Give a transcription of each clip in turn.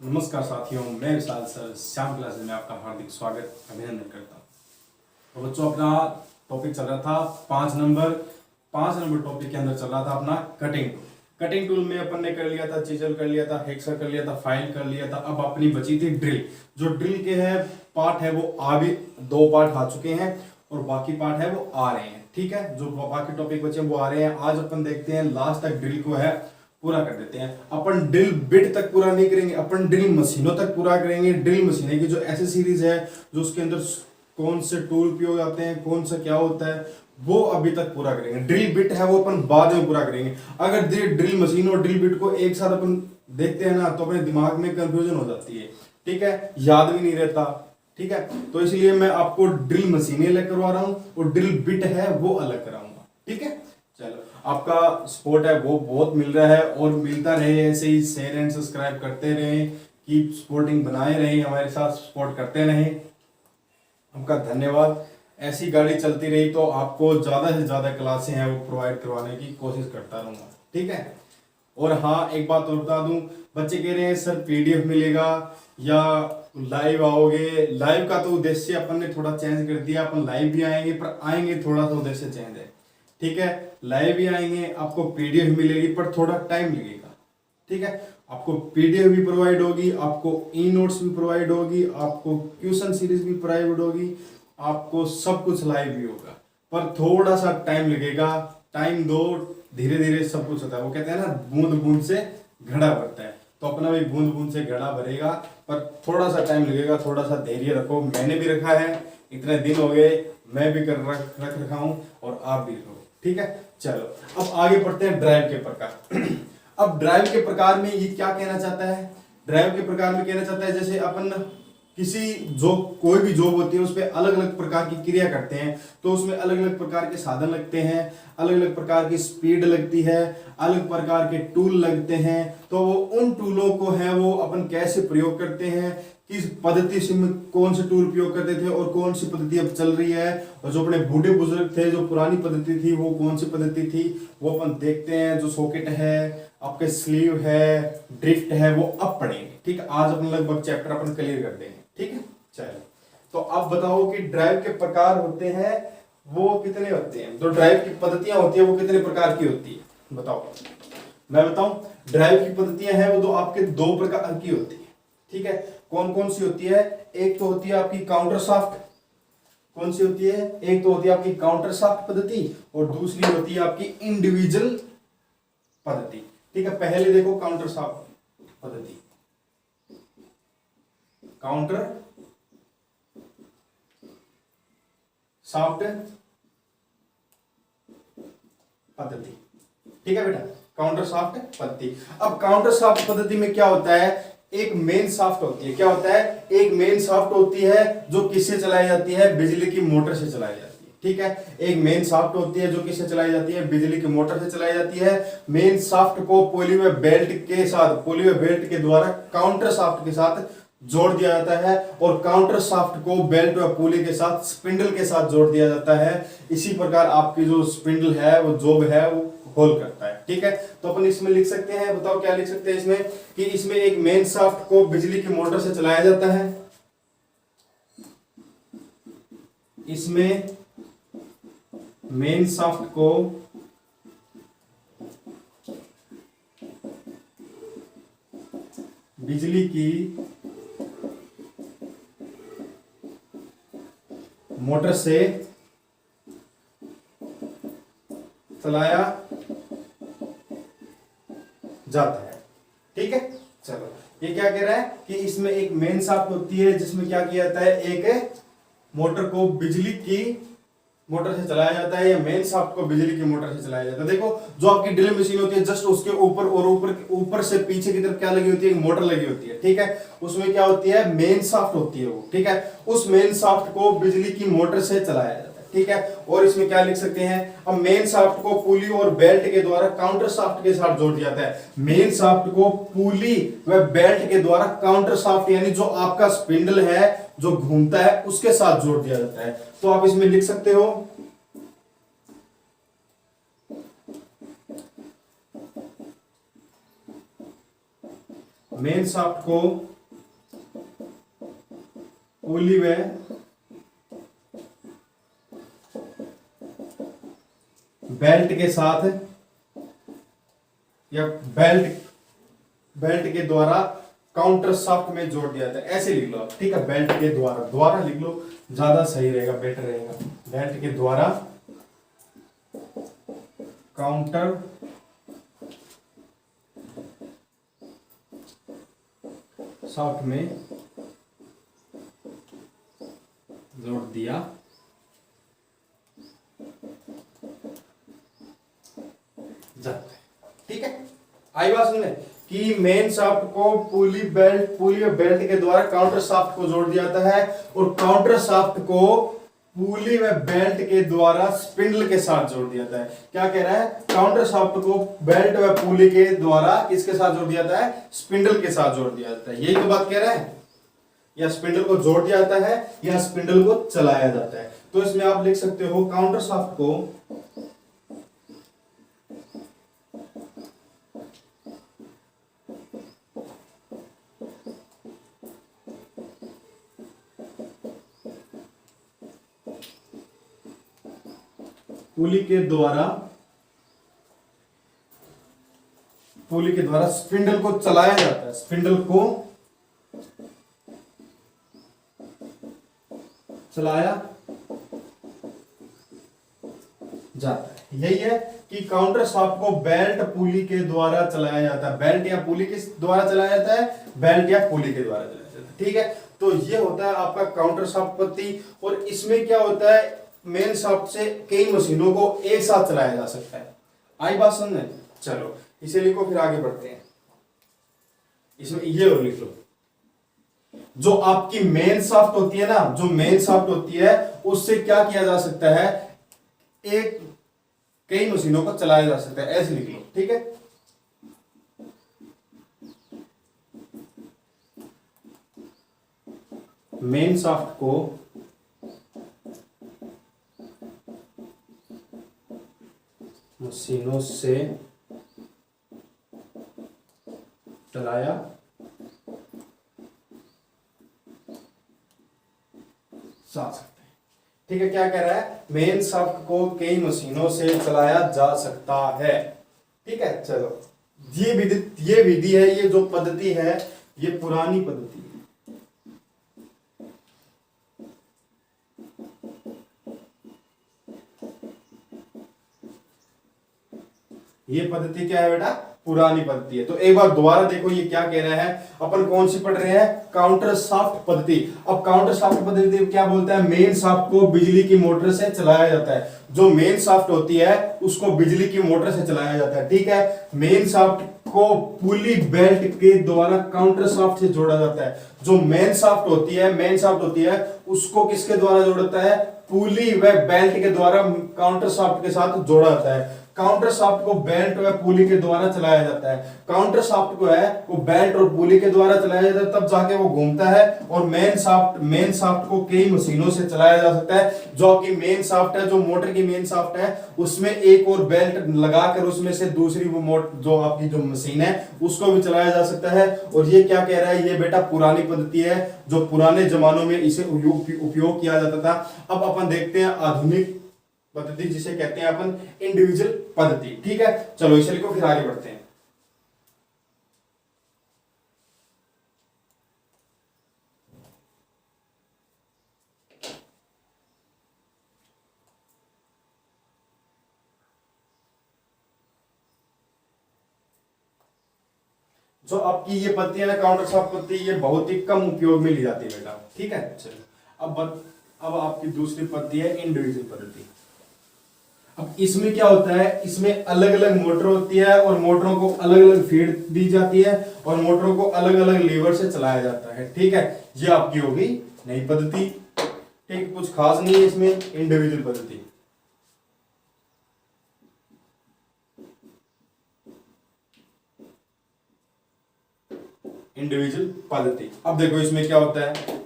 नमस्कार साथियों, मैं विशाल सर श्याम क्लासेस में आपका हार्दिक स्वागत अभिनंदन करता हूँ। तो बच्चों, अपना टॉपिक चल रहा था 5 नंबर टॉपिक के अंदर चल रहा था अपना कटिंग टूल। कटिंग टूल में अपन ने कर लिया था चीजल, कर लिया था हेक्सा, कर लिया था फाइल, कर लिया था। अब अपनी बची थी ड्रिल। जो ड्रिल के है पार्ट है वो आगे 2 पार्ट आ चुके हैं और बाकी पार्ट है वो आ रहे हैं। ठीक है, जो बाकी टॉपिक बचे वो आ रहे हैं। आज अपन देखते हैं लास्ट तक ड्रिल को है पूरा कर देते हैं। अपन ड्रिल बिट तक पूरा नहीं करेंगे, अपन ड्रिल मशीनों तक पूरा करेंगे। ड्रिल मशीनें की जो ऐसी सीरीज है जो उसके अंदर कौन से टूल उपयोग आते हैं, कौन सा क्या होता है, वो अभी तक पूरा करेंगे। ड्रिल बिट है वो अपन बाद में पूरा करेंगे। अगर ड्रिल मशीन और ड्रिल बिट को एक साथ अपन देखते हैं ना तो अपने दिमाग में कंफ्यूजन हो जाती है। ठीक है, याद भी नहीं रहता। ठीक है, तो इसलिए मैं आपको ड्रिल मशीनें अलग करवा रहा हूं और ड्रिल बिट है वो अलग कराऊंगा। ठीक है, चलो, आपका सपोर्ट है वो बहुत मिल रहा है और मिलता रहे। ऐसे ही शेयर एंड सब्सक्राइब करते रहें, कीप सपोर्टिंग बनाए रहें, हमारे साथ सपोर्ट करते रहें। आपका धन्यवाद। ऐसी गाड़ी चलती रही तो आपको ज्यादा से ज्यादा क्लासें हैं वो प्रोवाइड करवाने की कोशिश करता रहूंगा। ठीक है, और हाँ, एक बात और बता दूं, बच्चे कह रहे हैं सर पीडीएफ मिलेगा या लाइव आओगे। लाइव का तो उद्देश्य अपन ने थोड़ा चेंज कर दिया, अपन लाइव भी आएंगे पर आएंगे थोड़ा सा उद्देश्य चेंज है। ठीक है, लाइव भी आएंगे, आपको पीडीएफ मिलेगी पर थोड़ा टाइम लगेगा। ठीक है, आपको पीडीएफ भी प्रोवाइड होगी, आपको ई नोट्स भी प्रोवाइड होगी, आपको क्वेश्चन सीरीज भी प्रोवाइड होगी, आपको सब कुछ लाइव भी होगा पर थोड़ा सा टाइम लगेगा। टाइम दो, धीरे धीरे सब कुछ होता है। वो कहते हैं ना, बूंद बूंद से घड़ा भरता है, तो अपना भी बूंद बूंद से घड़ा भरेगा पर थोड़ा सा टाइम लगेगा। थोड़ा सा धैर्य रखो, मैंने भी रखा है, इतने दिन हो गए, मैं भी रख रखा हूं और आप भी रखो। ठीक है, चलो अब आगे बढ़ते हैं ड्राइव के प्रकार। अब ड्राइव के प्रकार में ये क्या कहना चाहता है? ड्राइव के प्रकार में कहना चाहता है जैसे अपन किसी जो कोई भी जॉब होती है उस पर अलग अलग प्रकार की क्रिया करते हैं, तो उसमें अलग अलग प्रकार के साधन लगते हैं, अलग अलग प्रकार की स्पीड लगती है, अलग प्रकार के टूल लगते हैं। तो वो उन टूलों को है वो अपन कैसे प्रयोग करते हैं, किस पद्धति से कौन से टूल उपयोग करते थे और कौन सी पद्धति अब चल रही है, और जो अपने बूढ़े बुजुर्ग थे जो पुरानी पद्धति थी वो कौन सी पद्धति थी वो अपन देखते हैं। जो सॉकेट है, आपके स्लीव है, ड्रिफ्ट है, वो अब पढ़ेंगे। ठीक है, आज अपन लगभग चैप्टर अपन क्लियर कर देंगे। ठीक है, चलो, तो अब बताओ कि ड्राइव के प्रकार होते हैं वो कितने होते हैं, जो ड्राइव की पद्धतियां होती है वो कितने प्रकार की होती है बताओ। मैं बताऊं, ड्राइव की पद्धतियां हैं वो तो आपके 2 प्रकार की होती है। ठीक है, कौन कौन सी होती है? एक तो होती है आपकी काउंटर शाफ्ट। कौन सी होती है? एक तो होती है आपकी काउंटर शाफ्ट पद्धति और दूसरी होती है आपकी इंडिविजुअल पद्धति। ठीक है, पहले देखो काउंटर शाफ्ट पद्धति। काउंटर शाफ्ट पद्धति। ठीक है बेटा, काउंटर शाफ्ट पद्धति। अब काउंटर शाफ्ट पद्धति में क्या होता है? एक मेन शाफ्ट होती है। क्या होता है? एक मेन शाफ्ट होती है जो किससे चलाई जाती है? बिजली की मोटर से चलाई जाती है। ठीक है, एक मेन शाफ्ट होती है जो किससे चलाई जाती है? बिजली की मोटर से चलाई जाती है। मेन शाफ्ट को पॉलीवे बेल्ट के साथ, पॉलीवे बेल्ट के द्वारा काउंटर शाफ्ट के साथ जोड़ दिया जाता है और काउंटर शाफ्ट को बेल्ट व पुली के साथ, स्पिंडल के साथ जोड़ दिया जाता है। इसी प्रकार आपकी जो स्पिंडल है वो जॉब है वो होल करता है। ठीक है, तो अपन इसमें लिख सकते हैं, बताओ क्या लिख सकते हैं इसमें, कि इसमें एक मेन शाफ्ट को बिजली की मोटर से चलाया जाता है। इसमें मेन शाफ्ट को बिजली की मोटर से चलाया जाता है। ठीक है, चलो, ये क्या कह रहा है कि इसमें एक मेन शाफ्ट होती है जिसमें क्या किया जाता है, एक मोटर को बिजली की मोटर से चलाया जाता है या मेन शाफ्ट को बिजली की मोटर से चलाया जाता है। देखो, जो आपकी ड्रिल मशीन होती है जस्ट उसके ऊपर और ऊपर से पीछे की तरफ क्या लगी होती है? एक मोटर लगी होती है। ठीक है, उसमें क्या होती है? मेन शाफ्ट होती है वो। ठीक है, उस मेन शाफ्ट को बिजली की मोटर से चलाया जाता है। ठीक है, और इसमें क्या लिख सकते हैं? अब मेन शाफ्ट को पुली और बेल्ट के द्वारा काउंटर शाफ्ट के साथ जोड़ दिया जाता है। मेन शाफ्ट को पुली व बेल्ट के द्वारा काउंटर शाफ्ट यानी जो आपका स्पिंडल है जो घूमता है उसके साथ जोड़ दिया जाता है। तो आप इसमें लिख सकते हो मेन शाफ्ट को पुली व बेल्ट के साथ या बेल्ट के द्वारा काउंटर शाफ्ट में जोड़ दिया जाता है। ऐसे लिख लो आप, ठीक है, बेल्ट के द्वारा, द्वारा लिख लो ज्यादा सही रहेगा, बेटर रहेगा। बेल्ट के द्वारा काउंटर शाफ्ट में जोड़ दिया जाता है। ठीक है, आई बात सुनने कि मेन शाफ्ट को पुली और बेल्ट के द्वारा काउंटर शाफ्ट को जोड़ दिया जाता है और काउंटर शाफ्ट को पुली व बेल्ट के द्वारा स्पिंडल के साथ जोड़ दिया जाता है। क्या कह रहा है? काउंटर शाफ्ट को बेल्ट व पुली के द्वारा किसके साथ जोड़ दिया जाता है? स्पिंडल के साथ जोड़ दिया जाता है। यही तो बात कह रहा है, या स्पिंडल को जोड़ दिया जाता है या स्पिंडल को चलाया जाता है। तो इसमें आप लिख सकते हो काउंटर शाफ्ट को पुली के द्वारा स्पिंडल को चलाया जाता है, स्पिंडल को चलाया जाता है। यही है कि काउंटर शाफ्ट को बेल्ट पुली के द्वारा चलाया जाता है। बेल्ट या पुली के द्वारा चलाया जाता है, बेल्ट या पुली के द्वारा चलाया जाता है। ठीक है, तो ये होता है आपका काउंटर शाफ्ट पद्धति। और इसमें क्या होता है, मेन शाफ्ट से कई मशीनों को एक साथ चलाया जा सकता है। आई बात समझ में? चलो इसे लिखो, फिर आगे बढ़ते हैं। इसमें ये और लिख लो, जो आपकी मेन शाफ्ट होती है ना, जो मेन शाफ्ट होती है उससे क्या किया जा सकता है, एक कई मशीनों को चलाया जा सकता है। ऐसे लिख लो, ठीक है। मेन शाफ्ट को मशीनों से चलाया जा सकता है। ठीक है, क्या कह रहा है? मेन शाफ्ट को कई मशीनों से चलाया जा सकता है। ठीक है, चलो ये विधि है, ये जो पद्धति है ये पुरानी पद्धति है। ये पद्धति क्या है बेटा? पुरानी पद्धति है। तो एक बार दोबारा देखो ये क्या कह रहा है। अपन कौन सी पढ़ रहे हैं? काउंटर शाफ्ट पद्धति। अब काउंटर शाफ्ट पद्धति क्या बोलता है? मेन शाफ्ट को बिजली की मोटर से चलाया जाता है। जो मेन शाफ्ट होती है उसको बिजली की मोटर से चलाया जाता है। ठीक है, मेन शाफ्ट को पुली बेल्ट के द्वारा काउंटर शाफ्ट से जोड़ा जाता है। जो मेन शाफ्ट होती है उसको किसके द्वारा जोड़ा जाता है? पुली व बेल्ट के द्वारा काउंटर शाफ्ट के साथ जोड़ा जाता है। काउंटर शाफ्ट को बेल्ट व पुली के द्वारा चलाया जाता है। काउंटर शाफ्ट को है वो बेल्ट और पुली के द्वारा चलाया जाता है, तब जाके वो घूमता है। और मेन शाफ्ट को कई मशीनों से चलाया जा सकता है। जो आपकी मेन शाफ्ट है, जो मोटर की मेन शाफ्ट है, उसमें एक और बेल्ट लगाकर उसमें से दूसरी वो मोटर जो आपकी जो मशीन है उसको भी चलाया जा सकता है। और ये क्या कह रहा है? ये बेटा पुरानी पद्धति है, जो पुराने जमानों में इसे उपयोग किया जाता था। अब अपन देखते हैं आधुनिक पद्धति, जिसे कहते हैं अपन इंडिविजुअल पद्धति। ठीक है, चलो इसे लिखो, फिर आगे बढ़ते हैं। जो आपकी ये पद्धति है ना, काउंटर शाफ्ट पद्धति, ये बहुत ही कम उपयोग में ली जाती है बेटा। ठीक है, चलो अब आपकी दूसरी पद्धति है इंडिविजुअल पद्धति। अब इसमें क्या होता है? इसमें अलग अलग मोटर होती है और मोटरों को अलग अलग फीड दी जाती है और मोटरों को अलग अलग लीवर से चलाया जाता है। ठीक है, ये आपकी होगी नई पद्धति। ठीक, कुछ खास नहीं है इसमें, इंडिविजुअल पद्धति। इंडिविजुअल पद्धति। अब देखो इसमें क्या होता है।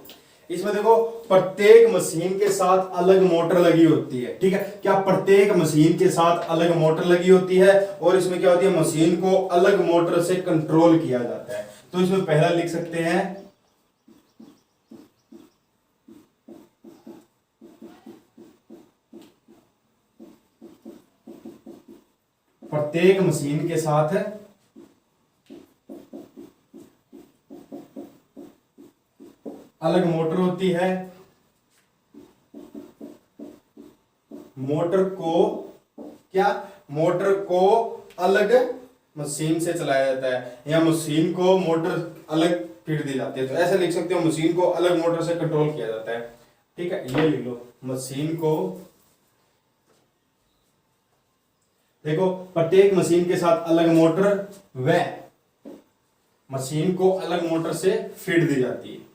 इसमें देखो प्रत्येक मशीन के साथ अलग मोटर लगी होती है। ठीक है, क्या प्रत्येक मशीन के साथ अलग मोटर लगी होती है और इसमें क्या होती है? मशीन को अलग मोटर से कंट्रोल किया जाता है। तो इसमें पहला लिख सकते हैं प्रत्येक मशीन के साथ अलग मोटर होती है। मोटर को अलग मशीन से चलाया जाता है, या मशीन को मोटर अलग फीड दी जाती है। तो ऐसे लिख सकते हो, मशीन को अलग मोटर से कंट्रोल किया जाता है। ठीक है, ये लिख लो, मशीन को, देखो प्रत्येक मशीन के साथ अलग मोटर व मशीन को अलग मोटर से फीड दी जाती है।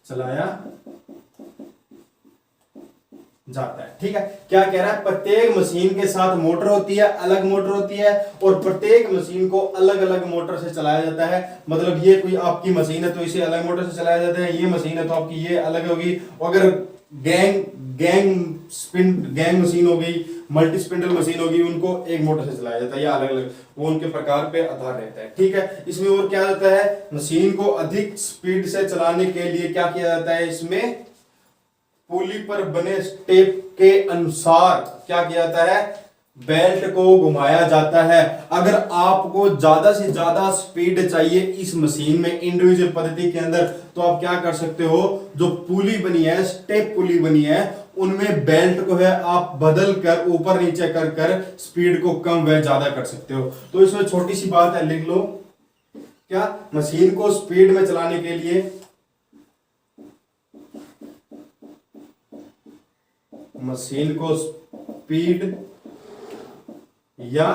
चलाया जाता है। ठीक है, क्या कह रहा है, प्रत्येक मशीन के साथ मोटर होती है, अलग मोटर होती है, और प्रत्येक मशीन को अलग अलग मोटर से चलाया जाता है। मतलब ये कोई आपकी मशीन है तो इसे अलग मोटर से चलाया जाता है, ये मशीन है तो आपकी ये अलग होगी। अगर गैंग मशीन हो गई, मल्टी स्पिंडल मशीन होगी, उनको एक मोटर से चलाया जाता है या अलग अलग, वो उनके प्रकार पे आधार रहता है। ठीक है, इसमें और क्या होता है, मशीन को अधिक स्पीड से चलाने के लिए क्या किया जाता है, इसमें पुली पर बने स्टेप के अनुसार क्या किया जाता है, बेल्ट को घुमाया जाता है। अगर आपको ज्यादा से ज्यादा स्पीड चाहिए इस मशीन में इंडिविजुअल पद्धति के अंदर, तो आप क्या कर सकते हो, जो पुली बनी है, स्टेप पुली बनी है, उनमें बेल्ट को है आप बदल कर ऊपर नीचे कर कर स्पीड को कम व ज्यादा कर सकते हो। तो इसमें छोटी सी बात है, लिख लो, क्या मशीन को स्पीड में चलाने के लिए मशीन को स्पीड या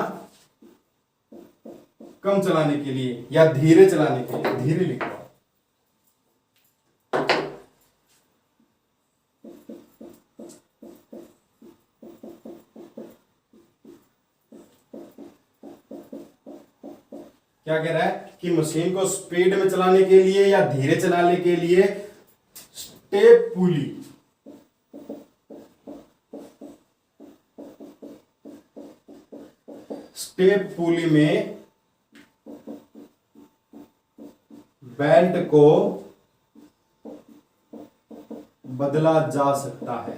कम चलाने के लिए या धीरे चलाने के लिए, धीरे लिखो, क्या कह रहा है कि मशीन को स्पीड में चलाने के लिए या धीरे चलाने के लिए स्टेप पुली में बेल्ट को बदला जा सकता है।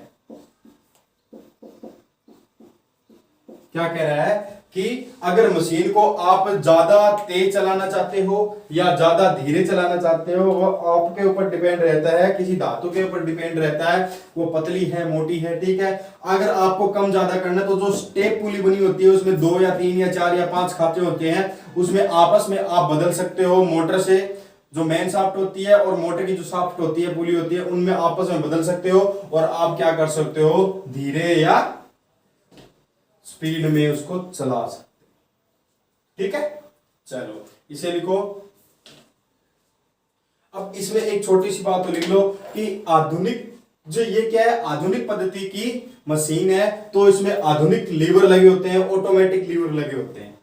क्या कह रहा है कि अगर मशीन को आप ज्यादा तेज चलाना चाहते हो या ज्यादा धीरे चलाना चाहते हो, वो आपके ऊपर डिपेंड रहता है, किसी धातु के ऊपर डिपेंड रहता है, वो पतली है मोटी है। ठीक है, अगर आपको कम ज्यादा करना है तो जो स्टेप पुली बनी होती है उसमें 2 या 3 या 4 या 5 खाते होते हैं, उसमें आपस में आप बदल सकते हो। मोटर से जो मेन शाफ्ट होती है और मोटर की जो शाफ्ट होती है, पुली होती है, उनमें आपस में बदल सकते हो और आप क्या कर सकते हो, धीरे या स्पीड में उसको चला सकते। ठीक है, चलो इसे लिखो। अब इसमें एक छोटी सी बात तो लिख लो कि आधुनिक, जो ये क्या है, आधुनिक पद्धति की मशीन है, तो इसमें आधुनिक लीवर लगे होते हैं, ऑटोमेटिक लीवर लगे होते हैं।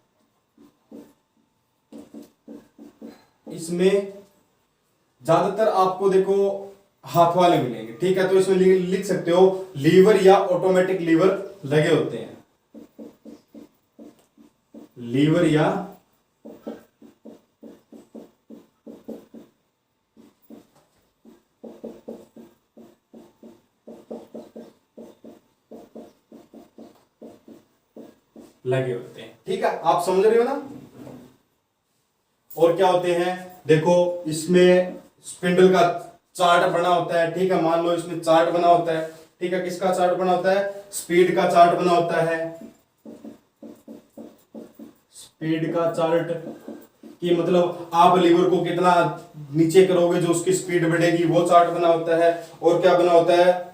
इसमें ज्यादातर आपको देखो हाथ वाले मिलेंगे। ठीक है, तो इसमें लिख सकते हो लीवर या ऑटोमेटिक लीवर लगे होते हैं, लीवर या लगे होते हैं। ठीक है, आप समझ रहे हो ना। और क्या होते हैं, देखो इसमें स्पिंडल का चार्ट बना होता है। ठीक है, मान लो इसमें चार्ट बना होता है। ठीक है, किसका चार्ट बना होता है, स्पीड का चार्ट बना होता है। स्पीड का चार्ट कि मतलब आप लीवर को कितना नीचे करोगे जो उसकी स्पीड बढ़ेगी, वो चार्ट बना होता है। और क्या बना होता है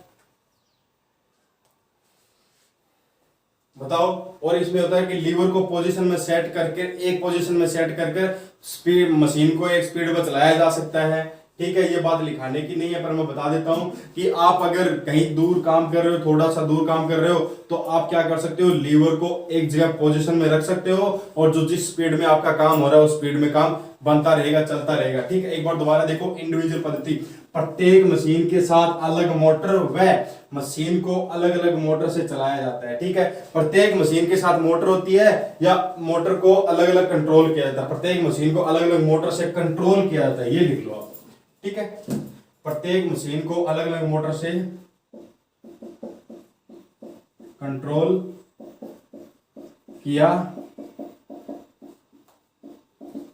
बताओ। और इसमें होता है कि लीवर को पोजीशन में सेट करके, एक पोजीशन में सेट करके स्पीड, मशीन को एक स्पीड पर चलाया जा सकता है। ठीक है, ये बात लिखाने की नहीं है, पर मैं बता देता हूं कि आप अगर कहीं दूर काम कर रहे हो, थोड़ा सा दूर काम कर रहे हो, तो आप क्या कर सकते हो, लीवर को एक जगह पोजीशन में रख सकते हो और जो जिस स्पीड में आपका काम हो रहा है उस स्पीड में काम बनता रहेगा, चलता रहेगा। ठीक है, एक बार दोबारा देखो, इंडिविजुअल पद्धति, प्रत्येक मशीन के साथ अलग मोटर व मशीन को अलग अलग मोटर से चलाया जाता है, ठीक है। प्रत्येक मशीन के साथ मोटर होती है या मोटर को अलग अलग कंट्रोल किया जाता है, प्रत्येक मशीन को अलग अलग मोटर से कंट्रोल किया जाता है, ये लिख लो आप, ठीक है। प्रत्येक मशीन को अलग अलग मोटर से कंट्रोल किया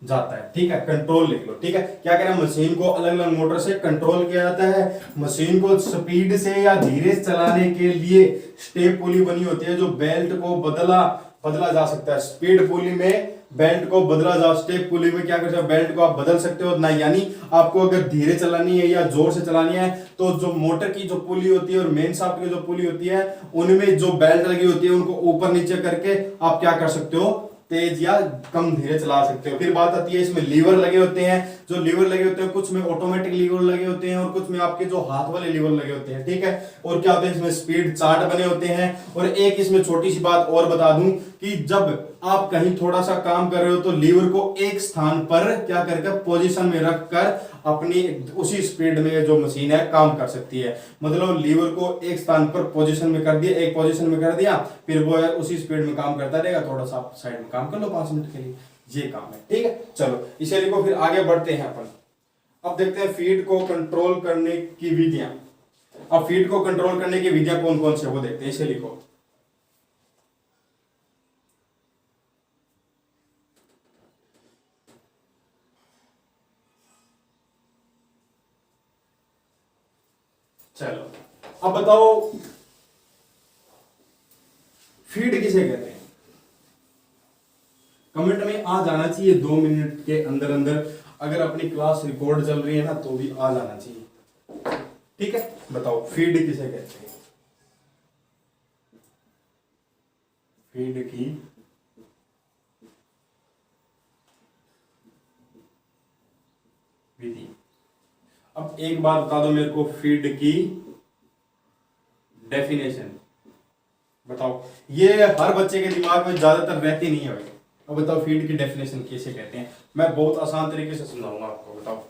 जाता है, ठीक है। कंट्रोल लिख लो, ठीक है। क्या कह रहा है, मशीन को अलग अलग मोटर से कंट्रोल किया जाता है। मशीन को स्पीड से या धीरे चलाने के लिए स्टेप पुली बनी होती है, जो बेल्ट को बदला जा सकता है। स्पीड पुली में बेल्ट को बदला जा, स्टेप पुली में क्या कर सकते हो, बेल्ट को आप बदल सकते हो ना। यानी आपको अगर धीरे चलानी है या जोर से चलानी है तो जो मोटर की जो पुली होती है और मेन शाफ्ट की जो पुली होती है उनमें जो बेल्ट लगी होती है उनको ऊपर नीचे करके आप क्या कर सकते हो, तेज या कम धीरे चला सकते हो। फिर बात आती है इसमें लीवर लगे होते हैं, जो लीवर लगे होते हैं कुछ में ऑटोमेटिक लीवर लगे होते हैं और कुछ में आपके जो हाथ वाले लीवर लगे होते हैं, ठीक है। और क्या होते हैं इसमें स्पीड चार्ट बने होते हैं। और एक इसमें छोटी सी बात और बता दूं कि जब आप कहीं थोड़ा सा काम कर रहे हो तो लीवर को एक स्थान पर क्या करके पोजीशन में रखकर अपनी उसी स्पीड में जो मशीन है काम कर सकती है। मतलब लीवर को एक स्थान पर पोजीशन में कर दिया, एक पोजीशन में कर दिया, फिर वो है उसी स्पीड में काम करता रहेगा। थोड़ा सा आप साइड में काम कर लो 5 मिनट के लिए, ये काम है, ठीक है। चलो इसे लिखो, फिर आगे बढ़ते हैं अपन। अब देखते हैं फीड को कंट्रोल करने की विधियां। अब फीड को कंट्रोल करने की विधियां कौन कौन से वो देखते हैं, इसे लिखो। चलो अब बताओ फीड किसे कहते हैं। कमेंट में आ जाना चाहिए 2 मिनट के अंदर अंदर। अगर अपनी क्लास रिकॉर्ड चल रही है ना तो भी आ जाना चाहिए, ठीक है। बताओ फीड किसे कहते हैं। फीड की विधि। अब एक बात बता दो मेरे को, फीड की डेफिनेशन बताओ। ये हर बच्चे के दिमाग में ज्यादातर रहती नहीं है भाई। अब बताओ फीड की डेफिनेशन कैसे कहते हैं। मैं बहुत आसान तरीके से समझाऊंगा आपको, बताओ।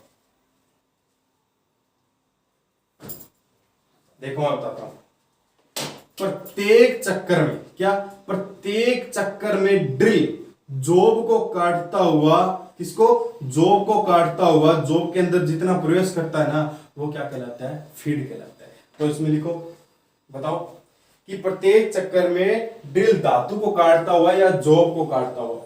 देखो मैं बताता हूं। प्रत्येक चक्कर में क्या, प्रत्येक चक्कर में ड्रिल जॉब को काटता हुआ, किसको, जॉब को काटता हुआ, जॉब के अंदर जितना प्रवेश करता है ना वो क्या कहलाता है, फीड कहलाता है। तो इसमें लिखो, बताओ कि प्रत्येक चक्कर में ड्रिल धातु को काटता हुआ या जॉब को काटता हुआ,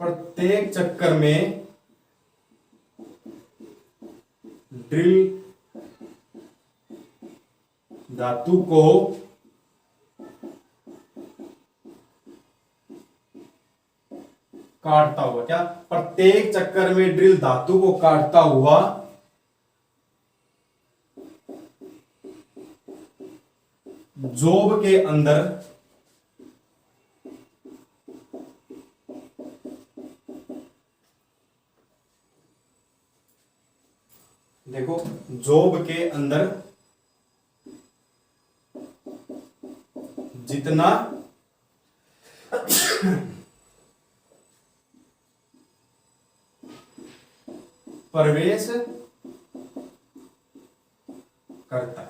प्रत्येक चक्कर में ड्रिल धातु को काटता हुआ, क्या, प्रत्येक चक्कर में ड्रिल धातु को काटता हुआ जॉब के अंदर देखो, जॉब के अंदर जितना प्रवेश करता है,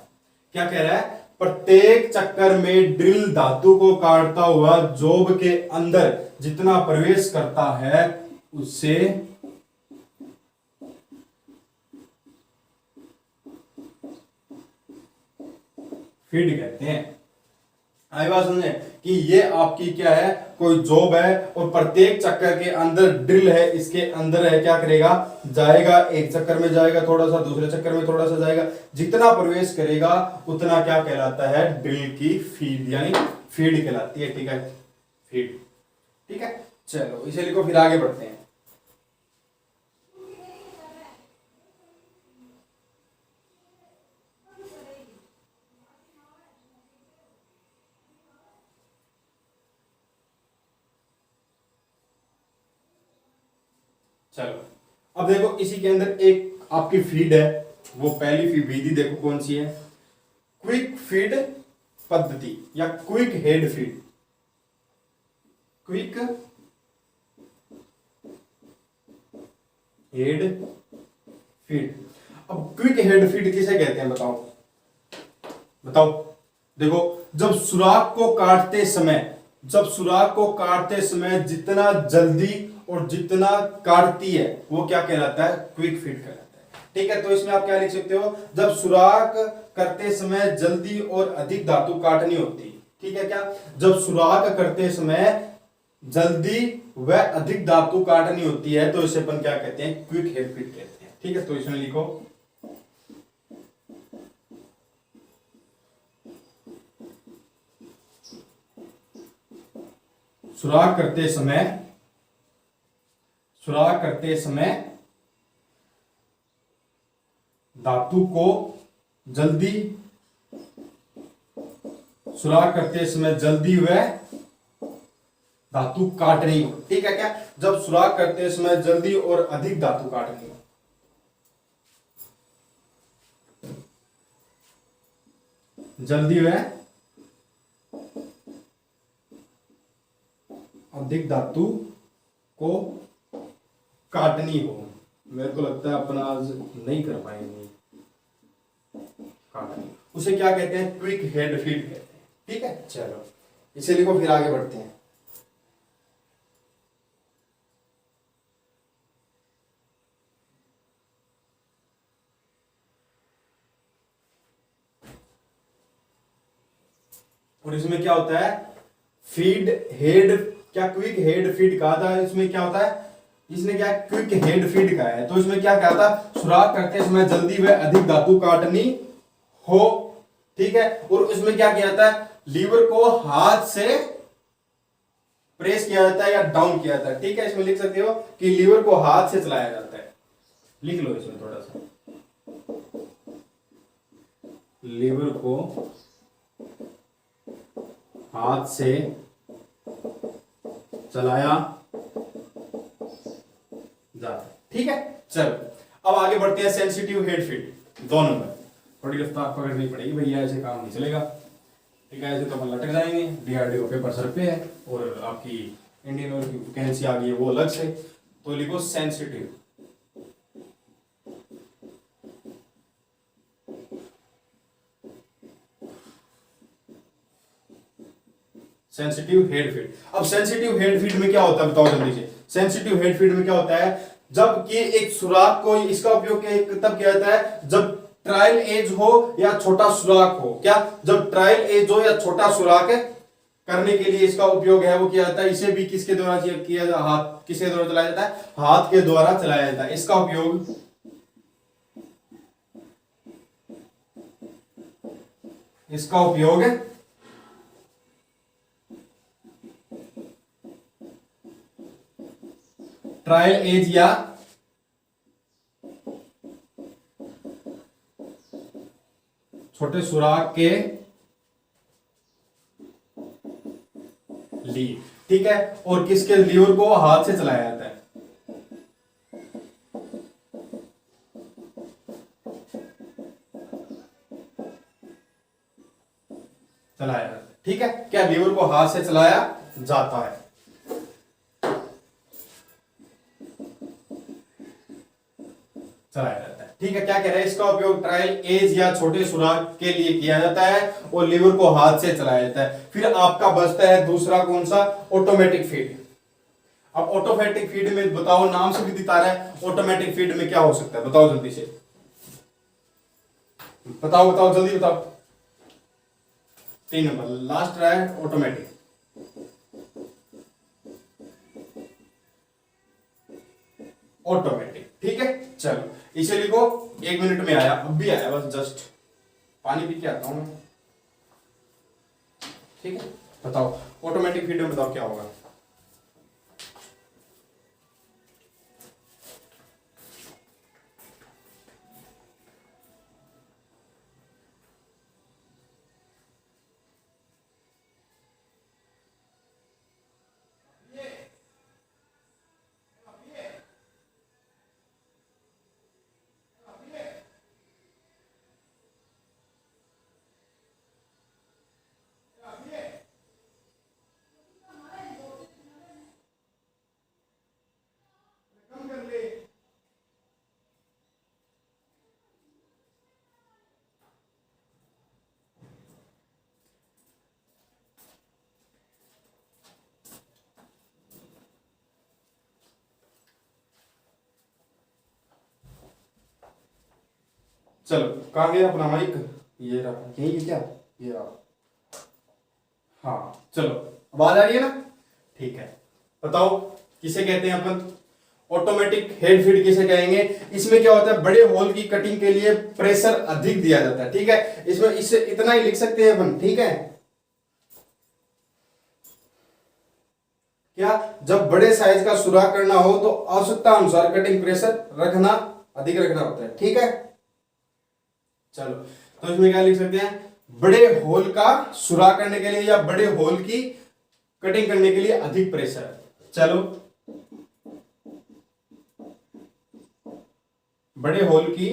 क्या कह रहा है, प्रत्येक चक्कर में ड्रिल धातु को काटता हुआ जॉब के अंदर जितना प्रवेश करता है उससे फीड कहते हैं। आई बात समझे कि ये आपकी क्या है, कोई जॉब है और प्रत्येक चक्कर के अंदर ड्रिल है, इसके अंदर है, क्या करेगा, जाएगा, एक चक्कर में जाएगा थोड़ा सा, दूसरे चक्कर में थोड़ा सा जाएगा, जितना प्रवेश करेगा उतना क्या कहलाता है, ड्रिल की फीड, यानी फीड कहलाती है, ठीक है, फीड, ठीक है। चलो इसे लिखो, फिर आगे बढ़ते हैं। चलो अब देखो, इसी के अंदर एक आपकी फीड है, वो पहली फीड विधि देखो कौन सी है, क्विक फीड पद्धति या quick head feed. Quick head feed. अब क्विक हेड फीड किसे कहते हैं बताओ, बताओ। देखो, जब सुराख को काटते समय, जब सुराख को काटते समय जितना जल्दी और जितना काटती है वो क्या कहलाता है, क्विक फीड कहलाता है। ठीक है, तो इसमें आप क्या लिख सकते हो, जब सुराख करते समय जल्दी और अधिक धातु काटनी होती। ठीक है, क्या, जब सुराख करते समय जल्दी व अधिक धातु काटनी होती है तो इसे अपन क्या कहते हैं, क्विक हेड फीड कहते हैं। ठीक है, तो इसमें लिखो सुराख करते समय, सुराख करते समय धातु को जल्दी, सुराख करते समय जल्दी व धातु काटनी हो। ठीक है, क्या, जब सुराख करते समय जल्दी और अधिक धातु काटनी हो। जल्दी व अधिक धातु को काटनी हो। मेरे को लगता है अपन आज नहीं कर पाएंगे काटनी, उसे क्या कहते हैं, क्विक हेड फीड कहते हैं। ठीक है, चलो इसे लिखो, फिर आगे बढ़ते हैं। और इसमें क्या होता है, फीड हेड, क्या क्विक हेड फीड कहा था, इसमें क्या होता है, इसने क्या क्विक हेड फीड कहा है, तो इसमें क्या कहा था, सुराख करते समय जल्दी व अधिक धातु काटनी हो। ठीक है, और इसमें क्या किया जाता है, लीवर को हाथ से प्रेस किया जाता है या डाउन किया जाता है। ठीक है, इसमें लिख सकते हो कि लीवर को हाथ से चलाया जाता है। लिख लो इसमें थोड़ा सा, लीवर को हाथ से चलाया जाता है। ठीक है, चलो अब आगे बढ़ते हैं, सेंसिटिव हेड फीड 2 नंबर। थोड़ी रफ्तार पकड़नी पड़ेगी भैया, ऐसे काम नहीं चलेगा। ठीक है, ऐसे तो अपन लटक जाएंगे। डीआरडीओ पेपर सर पे है और आपकी इंडियन ऑयल की वैकेंसी आ गई है वो अलग से। तो लिखो सेंसिटिव, सेंसिटिव हेड फीड। अब सेंसिटिव हेड फीड में क्या होता है बताओ जल्दी से। सेंसिटिव हेड फीड में क्या होता है, जबकि एक सुराख को, इसका उपयोग तब किया जाता है जब ट्रायल एज हो या छोटा सुराख हो। क्या, जब ट्रायल एज हो या छोटा सुराख करने के लिए इसका उपयोग है वो किया जाता है। इसे भी किसके द्वारा किया जाता है, हाथ, किसके द्वारा चलाया जाता है, हाथ के द्वारा चलाया जाता है। इसका उपयोग, इसका उपयोग ट्रायल एज या छोटे सुराख के लिए। ठीक है, और किसके, लीवर को हाथ से चलाया जाता है। चलाया जाता है। ठीक है, क्या, लीवर को हाथ से चलाया जाता है। चलाया जाता है। ठीक है, क्या कह रहे हैं, इसका उपयोग ट्रायल एज या छोटे सुराख के लिए किया जाता है और लीवर को हाथ से चलाया जाता है। फिर आपका बचता है दूसरा, कौन सा, ऑटोमेटिक फीड। अब ऑटोमेटिक फीड में बताओ, नाम से भी दिखा रहा है, ऑटोमेटिक फीड में क्या हो सकता है, बताओ जल्दी से, बताओ बताओ जल्दी बताओ। 3 नंबर लास्ट रहा है, ऑटोमेटिक। ऑटोमेटिक, ठीक है, चलो इसे लिखो। 1 मिनट में आया, अब भी आया, बस जस्ट पानी पी के आता हूं। ठीक है, बताओ ऑटोमेटिक फीड में बताओ क्या होगा। चलो कहाँ गया अपना माइक, ये रहा, यही क्या, ये रहा। हाँ चलो, आवाज आ रही है ना, ठीक है। बताओ किसे कहते हैं अपन, ऑटोमेटिक हेड फीड किसे कहेंगे। इसमें क्या होता है, बड़े होल की कटिंग के लिए प्रेशर अधिक दिया जाता है, ठीक है। इसमें इससे इतना ही लिख सकते हैं अपन, ठीक है। क्या, जब बड़े साइज का सुराख करना हो तो आवश्यकता अनुसार कटिंग प्रेशर रखना, अधिक रखना होता है, ठीक है। चलो तो इसमें क्या लिख सकते हैं, बड़े होल का सुराख करने के लिए या बड़े होल की कटिंग करने के लिए अधिक प्रेशर। चलो, बड़े होल की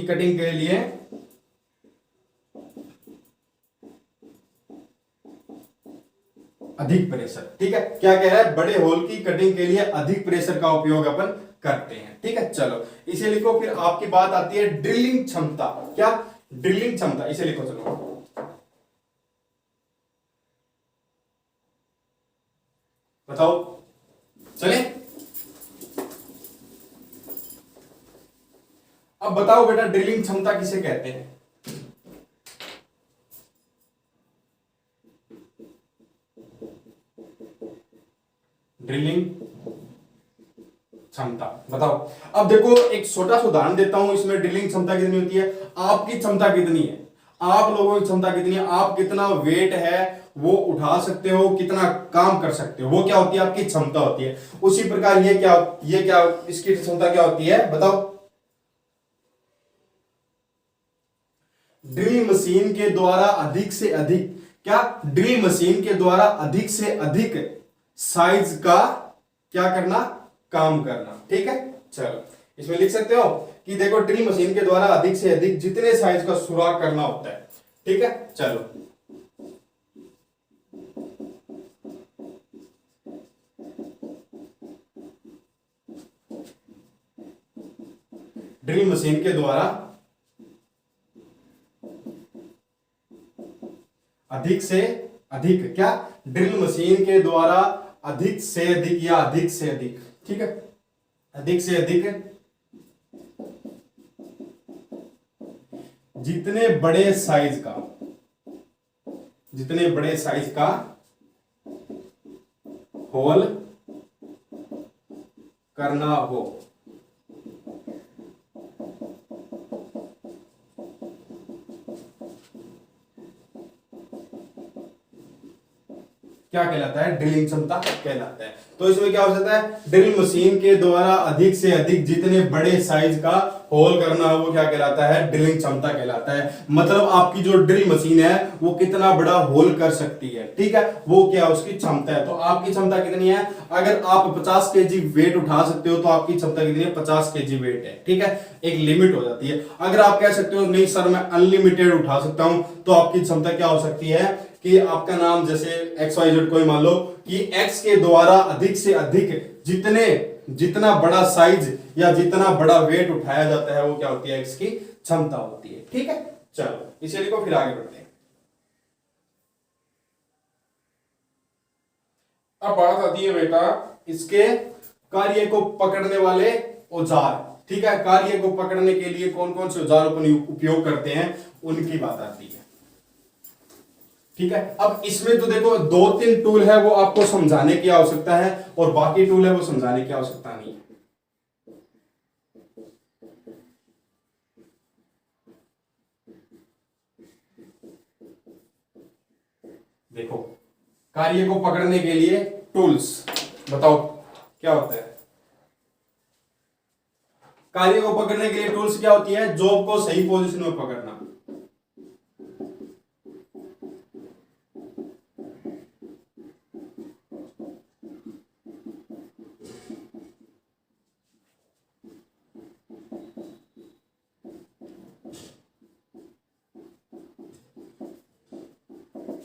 कटिंग के लिए अधिक प्रेशर, ठीक है। क्या कह रहा है, बड़े होल की कटिंग के लिए अधिक प्रेशर का उपयोग अपन करते हैं, ठीक है। चलो इसे लिखो। फिर आपकी बात आती है ड्रिलिंग क्षमता। क्या, ड्रिलिंग क्षमता, इसे लिखो। चलो बताओ, चले। अब बताओ बेटा, ड्रिलिंग क्षमता किसे कहते हैं। ड्रिलिंग क्षमता बताओ। अब देखो एक छोटा सा उदाहरण देता हूं, इसमें ड्रिलिंग क्षमता कितनी होती है, आपकी क्षमता कितनी है, आप लोगों की क्षमता कितनी है, आप कितना वेट है वो उठा सकते हो, कितना काम कर सकते हो, वो क्या होती है, आपकी क्षमता होती है। उसी प्रकार ये क्या इसकी क्षमता क्या होती है, बताओ। ड्रिल मशीन के द्वारा अधिक से अधिक, क्या, ड्रिल मशीन के द्वारा अधिक से अधिक साइज का क्या करना, काम करना, ठीक है। चलो इसमें लिख सकते हो कि देखो ड्रिल मशीन के द्वारा अधिक से अधिक जितने साइज का सुराख करना होता है, ठीक है। चलो ड्रिल मशीन के द्वारा अधिक से अधिक, क्या, ड्रिल मशीन के द्वारा अधिक से अधिक या अधिक से अधिक, ठीक है, अधिक से अधिक जितने बड़े साइज का होल करना हो, क्या कहलाता है, ड्रिलिंग क्षमता कहलाता है। तो इसमें क्या हो सकता है, ड्रिल मशीन के द्वारा अधिक से अधिक जितने बड़े साइज का होल करना हो वो क्या कहलाता है, ड्रिलिंग क्षमता कहलाता है। मतलब आपकी जो ड्रिल मशीन है वो कितना बड़ा होल कर सकती है, ठीक है, वो क्या उसकी क्षमता है। तो आपकी क्षमता कितनी है, अगर आप 50 केजी वेट उठा सकते हो तो आपकी क्षमता कितनी है, 50 केजी वेट है, ठीक है। एक लिमिट हो जाती है। अगर आप कह सकते हो नहीं सर मैं अनलिमिटेड उठा सकता हूं, तो आपकी क्षमता क्या हो सकती है कि आपका नाम जैसे XYZ कोई मान लो कि X के द्वारा अधिक से अधिक जितना बड़ा साइज या जितना बड़ा वेट उठाया जाता है वो क्या होती है, X की क्षमता होती है, ठीक है। चलो इसे लिखो, फिर आगे बढ़ते हैं। अब बात आती है बेटा इसके कार्य को पकड़ने वाले औजार, ठीक है। कार्य को पकड़ने के लिए कौन कौन से औजार अपन उपयोग करते हैं उनकी बात आती है, ठीक है। अब इसमें तो देखो 2-3 टूल है वो आपको समझाने की आवश्यकता है और बाकी टूल है वो समझाने की आवश्यकता नहीं है। देखो कार्य को पकड़ने के लिए टूल्स बताओ क्या होता है। कार्य को पकड़ने के लिए टूल्स क्या होती है, जॉब को सही पोजीशन में पकड़ना,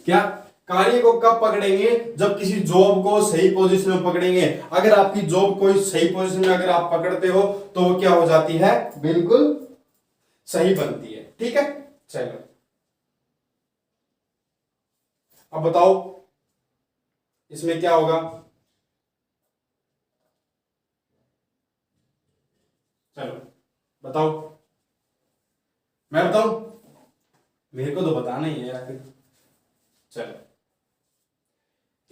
क्या, कार्य को कब पकड़ेंगे, जब किसी जॉब को सही पोजीशन में पकड़ेंगे। अगर आपकी जॉब कोई सही पोजीशन में अगर आप पकड़ते हो तो वो क्या हो जाती है, बिल्कुल सही बनती है, ठीक है। चलो अब बताओ इसमें क्या होगा, चलो बताओ, मैं बताऊं, मेरे को तो बताना ही है आखिर। चलो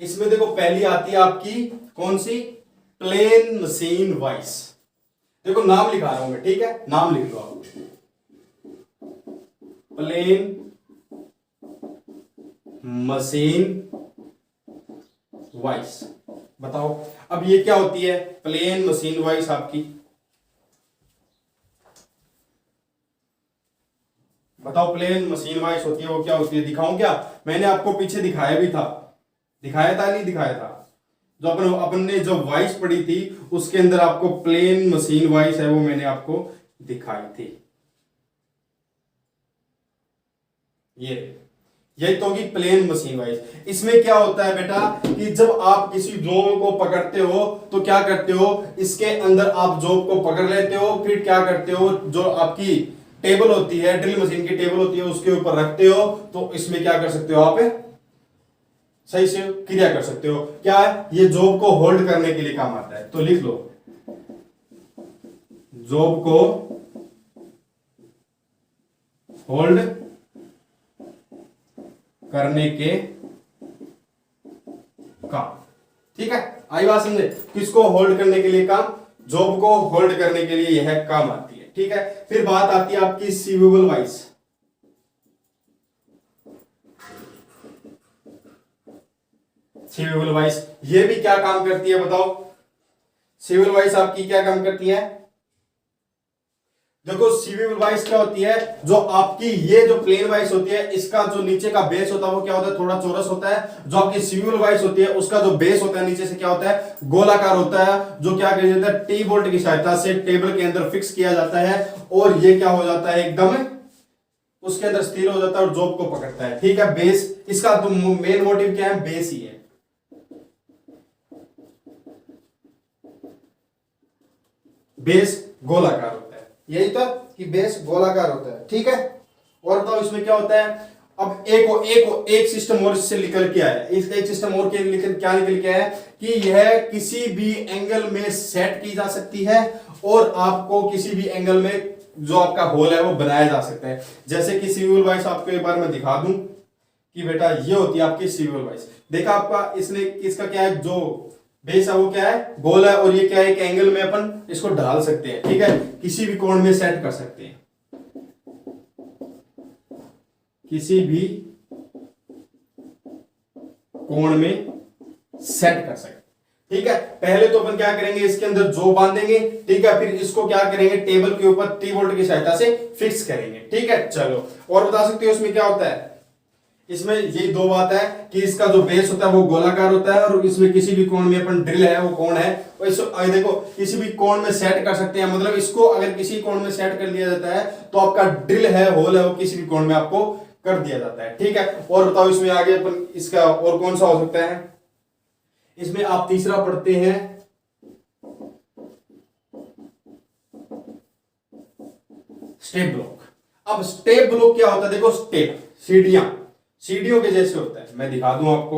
इसमें देखो पहली आती है आपकी कौन सी, प्लेन मशीन वॉइस। देखो नाम लिखा रहा हूं मैं, ठीक है, नाम लिख लो आप, प्लेन मशीन वॉइस। बताओ अब ये क्या होती है प्लेन मशीन वॉइस आपकी, बताओ प्लेन मशीन वॉइस होती है वो क्या होती है, दिखाऊं क्या, मैंने आपको पीछे दिखाया भी था, दिखाया था नहीं दिखाया था, जो अपन ने जो वॉइस पढ़ी थी उसके अंदर आपको प्लेन मशीन वॉइस है वो मैंने आपको दिखाई थी। ये यही तो होगी प्लेन मशीन वॉइस। इसमें क्या होता है बेटा कि जब आप किसी जॉब को पकड़ते हो तो क्या करते हो, इसके अंदर आप जॉब को पकड़ लेते हो, फिर क्या करते हो, जो आपकी टेबल होती है, ड्रिल मशीन की टेबल होती है, उसके ऊपर रखते हो, तो इसमें क्या कर सकते हो आप, सही से क्रिया कर सकते हो। क्या है, ये जॉब को होल्ड करने के लिए काम आता है, तो लिख लो, जॉब को होल्ड करने के काम, ठीक है, आई बात समझे, किसको होल्ड करने के लिए काम, जॉब को होल्ड करने के लिए यह काम आती है, ठीक है। फिर बात आती है आपकी सीवेबल वाइस, सीवेबल वाइस ये भी क्या काम करती है बताओ, सीवेबल वाइस आपकी क्या काम करती है, देखो सीवेबल वाइस क्या होती है, जो आपकी ये जो प्लेन वाइस होती है इसका जो नीचे का बेस होता है वो क्या होता है, थोड़ा चौरस होता है। जो आपकी सीवेबल वाइस होती है उसका जो बेस होता है नीचे से क्या होता है, गोलाकार होता है, जो क्या किया जाता है, टी बोल्ट की सहायता से टेबल के अंदर फिक्स किया जाता है, और ये क्या हो जाता है, एकदम उसके अंदर स्थिर हो जाता है और जॉब को पकड़ता है, ठीक है। बेस इसका तो मेन मोटिव क्या है, बेस ही है, बेस गोलाकार होता है, यही तो कि बेस गोलाकार होता है, ठीक है। और बताओ इसमें क्या होता है, अब एक सिस्टम और इससे निकल के आया, इसका एक सिस्टम और के निकल क्या निकल के आया कि यह किसी भी एंगल में सेट की जा सकती है और आपको किसी भी एंगल में जो आपका होल है वो बनाया जा सकता है। जैसे कि सीवेबल वाइस आपको एक बार मैं दिखा दूं कि बेटा ये होती है आपकी सीवेबल वाइस, देखा आपका इसने इसका क्या है, जो बेस है वो क्या है, गोल है, और ये क्या है, एक एंगल में अपन इसको ढाल सकते हैं, ठीक है, किसी भी कोण में सेट कर सकते हैं, किसी भी कोण में सेट कर सकते हैं, ठीक है। पहले तो अपन क्या करेंगे, इसके अंदर जो बांधेंगे, ठीक है, फिर इसको क्या करेंगे, टेबल के ऊपर टी बोल्ट की सहायता से फिक्स करेंगे, ठीक है। चलो और बता सकते हो इसमें क्या होता है, इसमें ये दो बात है कि इसका जो बेस होता है वो गोलाकार होता है, और इसमें किसी भी कोण में अपन ड्रिल है वो कोण है, और इसको देखो किसी भी कोण में सेट कर सकते हैं, मतलब इसको अगर किसी कोण में सेट कर दिया जाता है तो आपका ड्रिल है, होल है, वो किसी भी कोण में आपको कर दिया जाता है, ठीक है। और बताओ इसमें आगे अपन इसका और कौन सा हो सकता है, इसमें आप तीसरा पढ़ते हैं स्टेप ब्लॉक। अब स्टेप ब्लॉक क्या होता है, देखो स्टेप सीढ़ियों के जैसे होता है, मैं दिखा दूं आपको,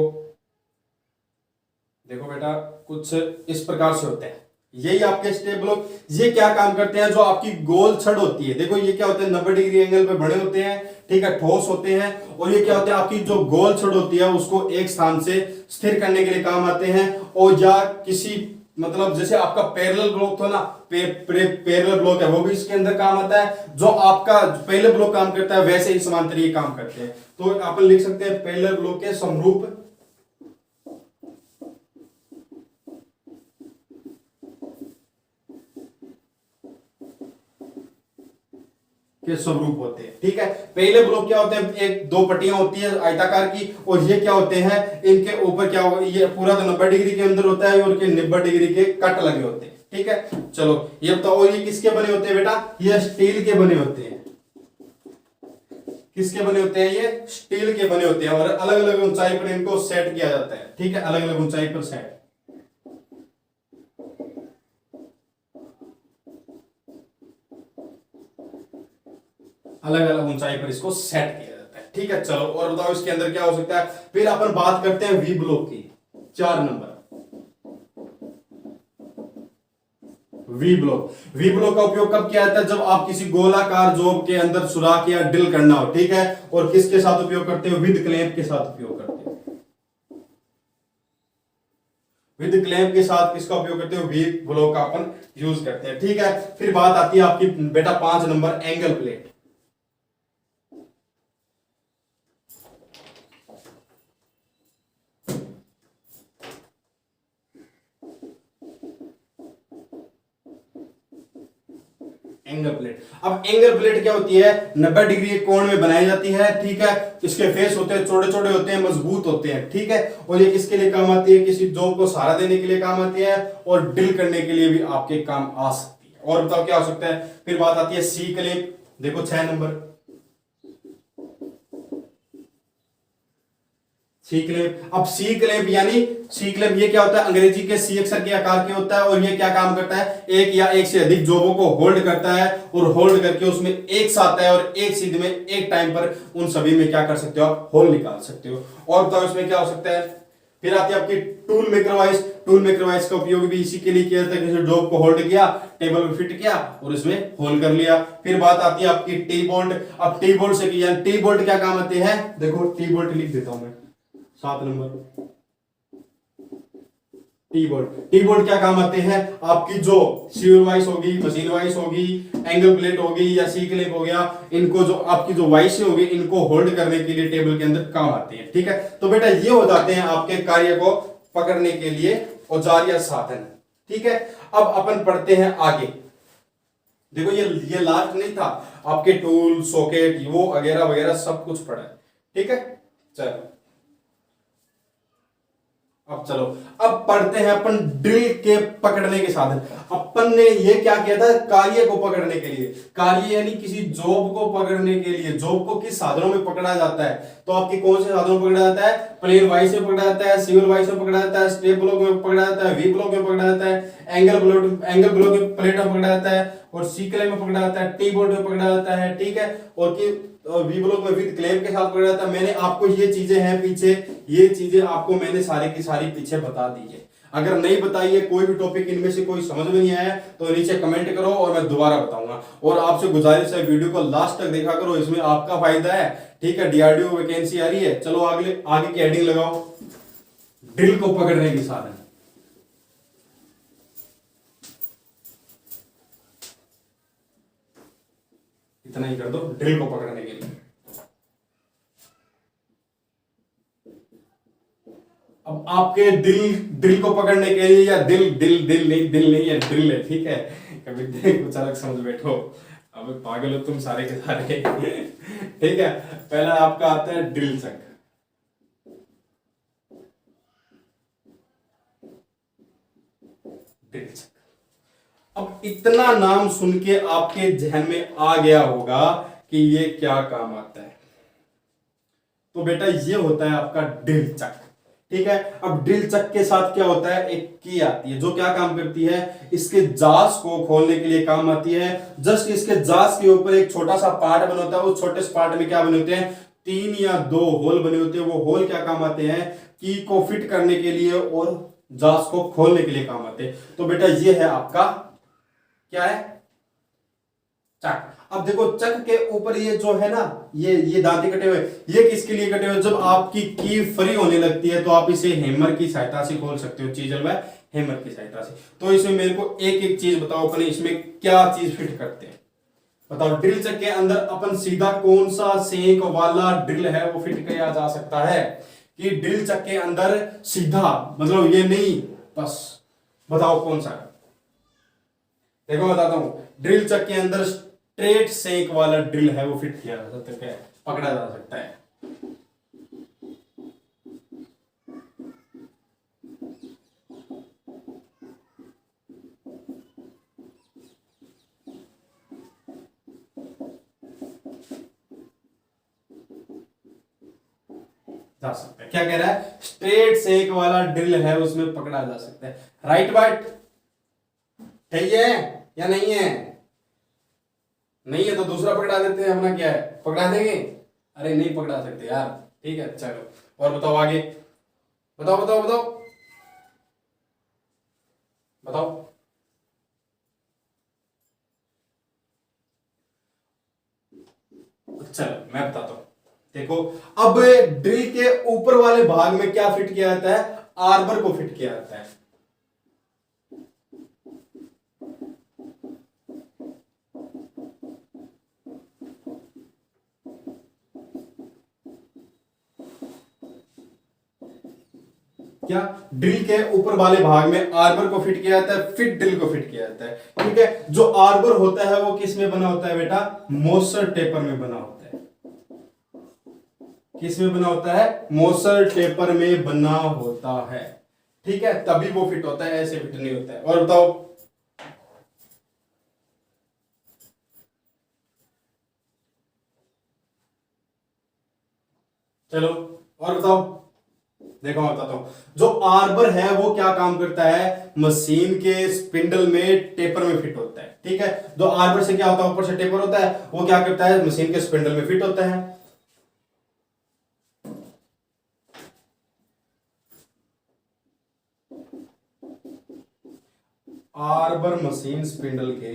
देखो बेटा कुछ इस प्रकार से होता है, यही आपके स्टेप ब्लॉक। ये क्या काम करते हैं, जो आपकी गोल छड़ होती है, देखो ये क्या होते हैं, 90 डिग्री एंगल पे बड़े होते हैं, ठीक है, ठोस होते हैं, और ये क्या होते हैं, आपकी जो गोल छड़ होती है उसको एक स्थान से स्थिर करने के लिए काम आते हैं। और या किसी मतलब जैसे आपका पैरेलल ब्लॉक था ना, पैरेलल ब्लॉक है वो भी इसके अंदर काम आता है, जो आपका पैरेलल ब्लॉक काम करता है वैसे ही समांतर ये काम करते हैं। तो अपन लिख सकते हैं पैरेलल ब्लॉक के समरूप स्वरूप होते हैं, ठीक है। पहले ब्लॉक क्या होते हैं, एक दो पट्टियां होती है आयताकार की, और ये क्या होते हैं, इनके ऊपर क्या होगा, ये पूरा तो 90 डिग्री के अंदर होता है और इनके 90 डिग्री के कट लगे होते हैं, ठीक है। चलो ये बताओ, और ये किसके बने होते हैं बेटा, ये स्टील के बने होते हैं, किसके बने होते हैं, ये स्टील के बने होते हैं, और अलग अलग ऊंचाई पर इनको सेट किया जाता है, ठीक है, अलग अलग ऊंचाई पर सेट, अलग अलग ऊंचाई पर इसको सेट किया जाता है, ठीक है। चलो और बताओ इसके अंदर क्या हो सकता है, फिर अपन बात करते हैं वी ब्लॉक की। 4 number V block. V block का उपयोग कब किया जाता है? जब आप किसी गोलाकार जॉब के अंदर सुराख या ड्रिल करना हो, ठीक है। और किसके साथ उपयोग करते हो? विद क्लैंप के साथ उपयोग करते हो। विद क्लैंप के साथ किसका उपयोग करते हो? वी ब्लॉक का अपन यूज करते हैं, ठीक है। फिर बात आती है आपकी बेटा 5 number angle plate. Angle plate. अब एंगल प्लेट क्या होती है? 90 डिग्री के कोण में बनाई जाती है, ठीक है। इसके फेस होते हैं, छोटे छोटे होते हैं, मजबूत होते हैं, ठीक है। और ये किसके लिए काम आती है? किसी जॉब को सहारा देने के लिए काम आती है और ड्रिल करने के लिए भी आपके काम आ सकती है। और बताओ क्या हो सकता है? फिर बात आती है सी क्लैंप। देखो 6 नंबर सी क्लैंप। अब सी क्लैंप यानी सी क्लैंप ये क्या होता है? अंग्रेजी के सी अक्षर के आकार के होता है और ये क्या काम करता है? एक या एक से अधिक जॉबों को होल्ड करता है और होल्ड करके उसमें एक साथ है और एक सीध में एक टाइम पर उन सभी में क्या कर सकते हो? आप होल निकाल सकते हो। और बताओ इसमें क्या हो सकता है? फिर आती है आपकी tool maker vice. Tool maker vice का उपयोग भी इसी के लिए किया जाता है कि जॉब को होल्ड किया, टेबल पे फिट किया और इसमें होल कर लिया। फिर बात आती है आपकी टी बोल्ट। अब टी बोल्ट से किया, टी बोल्ट क्या काम आते हैं? देखो टी बोल्ट लिख देता हूं मैं 7 number T bolt. T bolt क्या काम आते हैं? आपकी जो सीवर वाइस होगी, मशीन वाइस होगी, एंगल प्लेट होगी या सी क्लैंप हो गया, इनको जो आपकी जो वाइस होगी इनको होल्ड करने के लिए टेबल के अंदर काम आते हैं, ठीक है। तो बेटा ये हो जाते हैं आपके कार्य को पकड़ने के लिए औजार या साधन, ठीक है। अब अपन पढ़ते हैं आगे। देखो ये लास्ट नहीं था, आपके टूल, सॉकेट, वो वगैरह वगैरह सब कुछ पढ़ा है, ठीक है। चलो अब चलो, अब पढ़ते हैं अपन ड्रिल के पकड़ने के साधन। अपन ने ये क्या किया था? कार्य को पकड़ने के लिए, कार्य यानी किसी जॉब को पकड़ने के लिए, जॉब को किस साधनों में पकड़ा जाता है? तो आपकी कौन से साधनों में पकड़ा जाता है? प्लेन वाइस में पकड़ा जाता है, सिविल वाइस में पकड़ा जाता है, स्टेप ब्लॉक में पकड़ा जाता है, वी ब्लॉक में पकड़ा जाता है, एंगल ब्लॉक में प्लेट में पकड़ा जाता है और सी क्लैंप में पकड़ा जाता है, टी बोल्ट में पकड़ा जाता है, ठीक है। और कि वी ब्लॉक में विद क्लैंप के साथ पकड़ा जाता है। मैंने आपको ये चीजें हैं पीछे, ये चीजें आपको मैंने सारी की सारी पीछे बता दी है। अगर नहीं बताई है कोई भी टॉपिक, इनमें से कोई समझ में नहीं आया तो नीचे कमेंट करो और मैं दोबारा बताऊंगा। और आपसे गुजारिश है वीडियो को लास्ट तक देखा करो, इसमें आपका फायदा है, ठीक है। डीआरडीओ वैकेंसी आ रही है। चलो आगे की हेडिंग लगाओ, ड्रिल को पकड़ने के साधन। इतना ही कर दो ड्रिल को पकड़ने के लिए। अब आपके दिल को पकड़ने के लिए, या दिल नहीं है, ड्रिल है, ठीक है। कभी कुछ अलग समझ बैठो, अब पागल हो तुम सारे के सारे ठीक है। पहला आपका आता है ड्रिल चक। ड्रिल चक, अब इतना नाम सुन के आपके जहन में आ गया होगा कि ये क्या काम आता है। तो बेटा ये होता है आपका ड्रिल चक, ठीक है। अब ड्रिल चक के साथ क्या होता है? एक की आती है जो क्या काम करती है? इसके जास को खोलने के लिए काम आती है। जस्ट इसके जास के ऊपर एक छोटा सा पार्ट बना होता है, उस छोटे से पार्ट में क्या बने होते हैं? 3 या 2 होल बने होते हैं। वो होल क्या काम आते हैं? की को फिट करने के लिए और जास को खोलने के लिए काम आते हैं। तो बेटा ये है आपका क्या है? चक। अब देखो चक के ऊपर ये जो है ना, ये दांते कटे हुए, ये किसके लिए कटे हुए? जब आपकी की फ्री होने लगती है तो आप इसे हैमर की सहायता से खोल सकते हो, चीजल व हैमर की सहायता से। तो इसमें मेरे को एक एक चीज बताओ, अपने इसमें क्या चीज फिट करते हैं बताओ। ड्रिल चक के अंदर अपन सीधा कौन सा सेक वाला ड्रिल है वो फिट किया जा सकता है? कि ड्रिल चक के अंदर सीधा, मतलब ये नहीं, बस बताओ कौन सा है? देखो बताता हूं, ड्रिल चक के अंदर स्ट्रेट सेक वाला ड्रिल है वो फिट किया जा सकता है, पकड़ा जा सकता है। जा सकता है, क्या कह रहा है? स्ट्रेट सेक वाला ड्रिल है उसमें पकड़ा जा सकता है। राइट बात है ये या नहीं है? नहीं है तो दूसरा पकड़ा देते हैं, अपना क्या है, पकड़ा देंगे। अरे नहीं पकड़ा सकते यार, ठीक है। चलो और बताओ आगे, बताओ बताओ बताओ। चलो मैं बताता हूं। देखो अब ड्रिल के ऊपर वाले भाग में क्या फिट किया जाता है, आर्बर को फिट किया जाता है। क्या, ड्रिल के ऊपर वाले भाग में आर्बर को फिट किया जाता है, फिर ड्रिल को फिट किया जाता है। ठीक है, जो आर्बर होता है वो किस में बना होता है बेटा, मोसर टेपर में बना होता है। किस में बना होता है, मोसर टेपर में बना होता है। ठीक है, तभी वो फिट होता है, ऐसे फिट नहीं होता है। और बताओ, चलो और बताओ। देखो मैं बताता हूं, जो आर्बर है वो क्या काम करता है, मशीन के स्पिंडल में टेपर में फिट होता है। ठीक है, जो आर्बर से क्या होता है, ऊपर से टेपर होता है, वो क्या करता है, मशीन के स्पिंडल में फिट होता है। आर्बर मशीन स्पिंडल के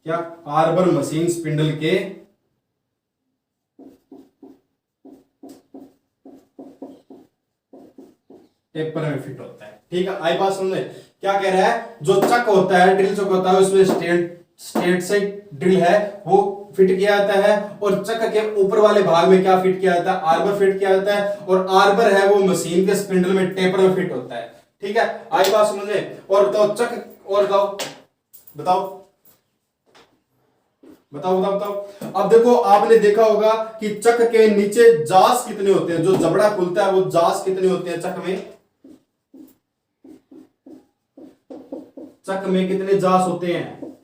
क्या, आर्बर मशीन स्पिंडल के टेपर में फिट होता है। ठीक है, आई बात समझे। क्या कह रहा है, जो चक होता है, ड्रिल चक होता है, उसमें स्ट्रेट से ड्रिल है वो फिट किया जाता है, और चक के ऊपर वाले भाग में क्या फिट किया जाता है, आर्बर फिट किया जाता है, और आर्बर है वो मशीन के स्पिंडल में टेपर में फिट होता है। ठीक है, आई बात समझे। और बताओ चक, और बताओ बताओ बताओ बताओ बताओ। अब देखो, आपने देखा होगा कि चक के नीचे जास कितने होते हैं, जो जबड़ा खुलता है वो जास कितने होते हैं चक में, चक में कितने जास होते हैं,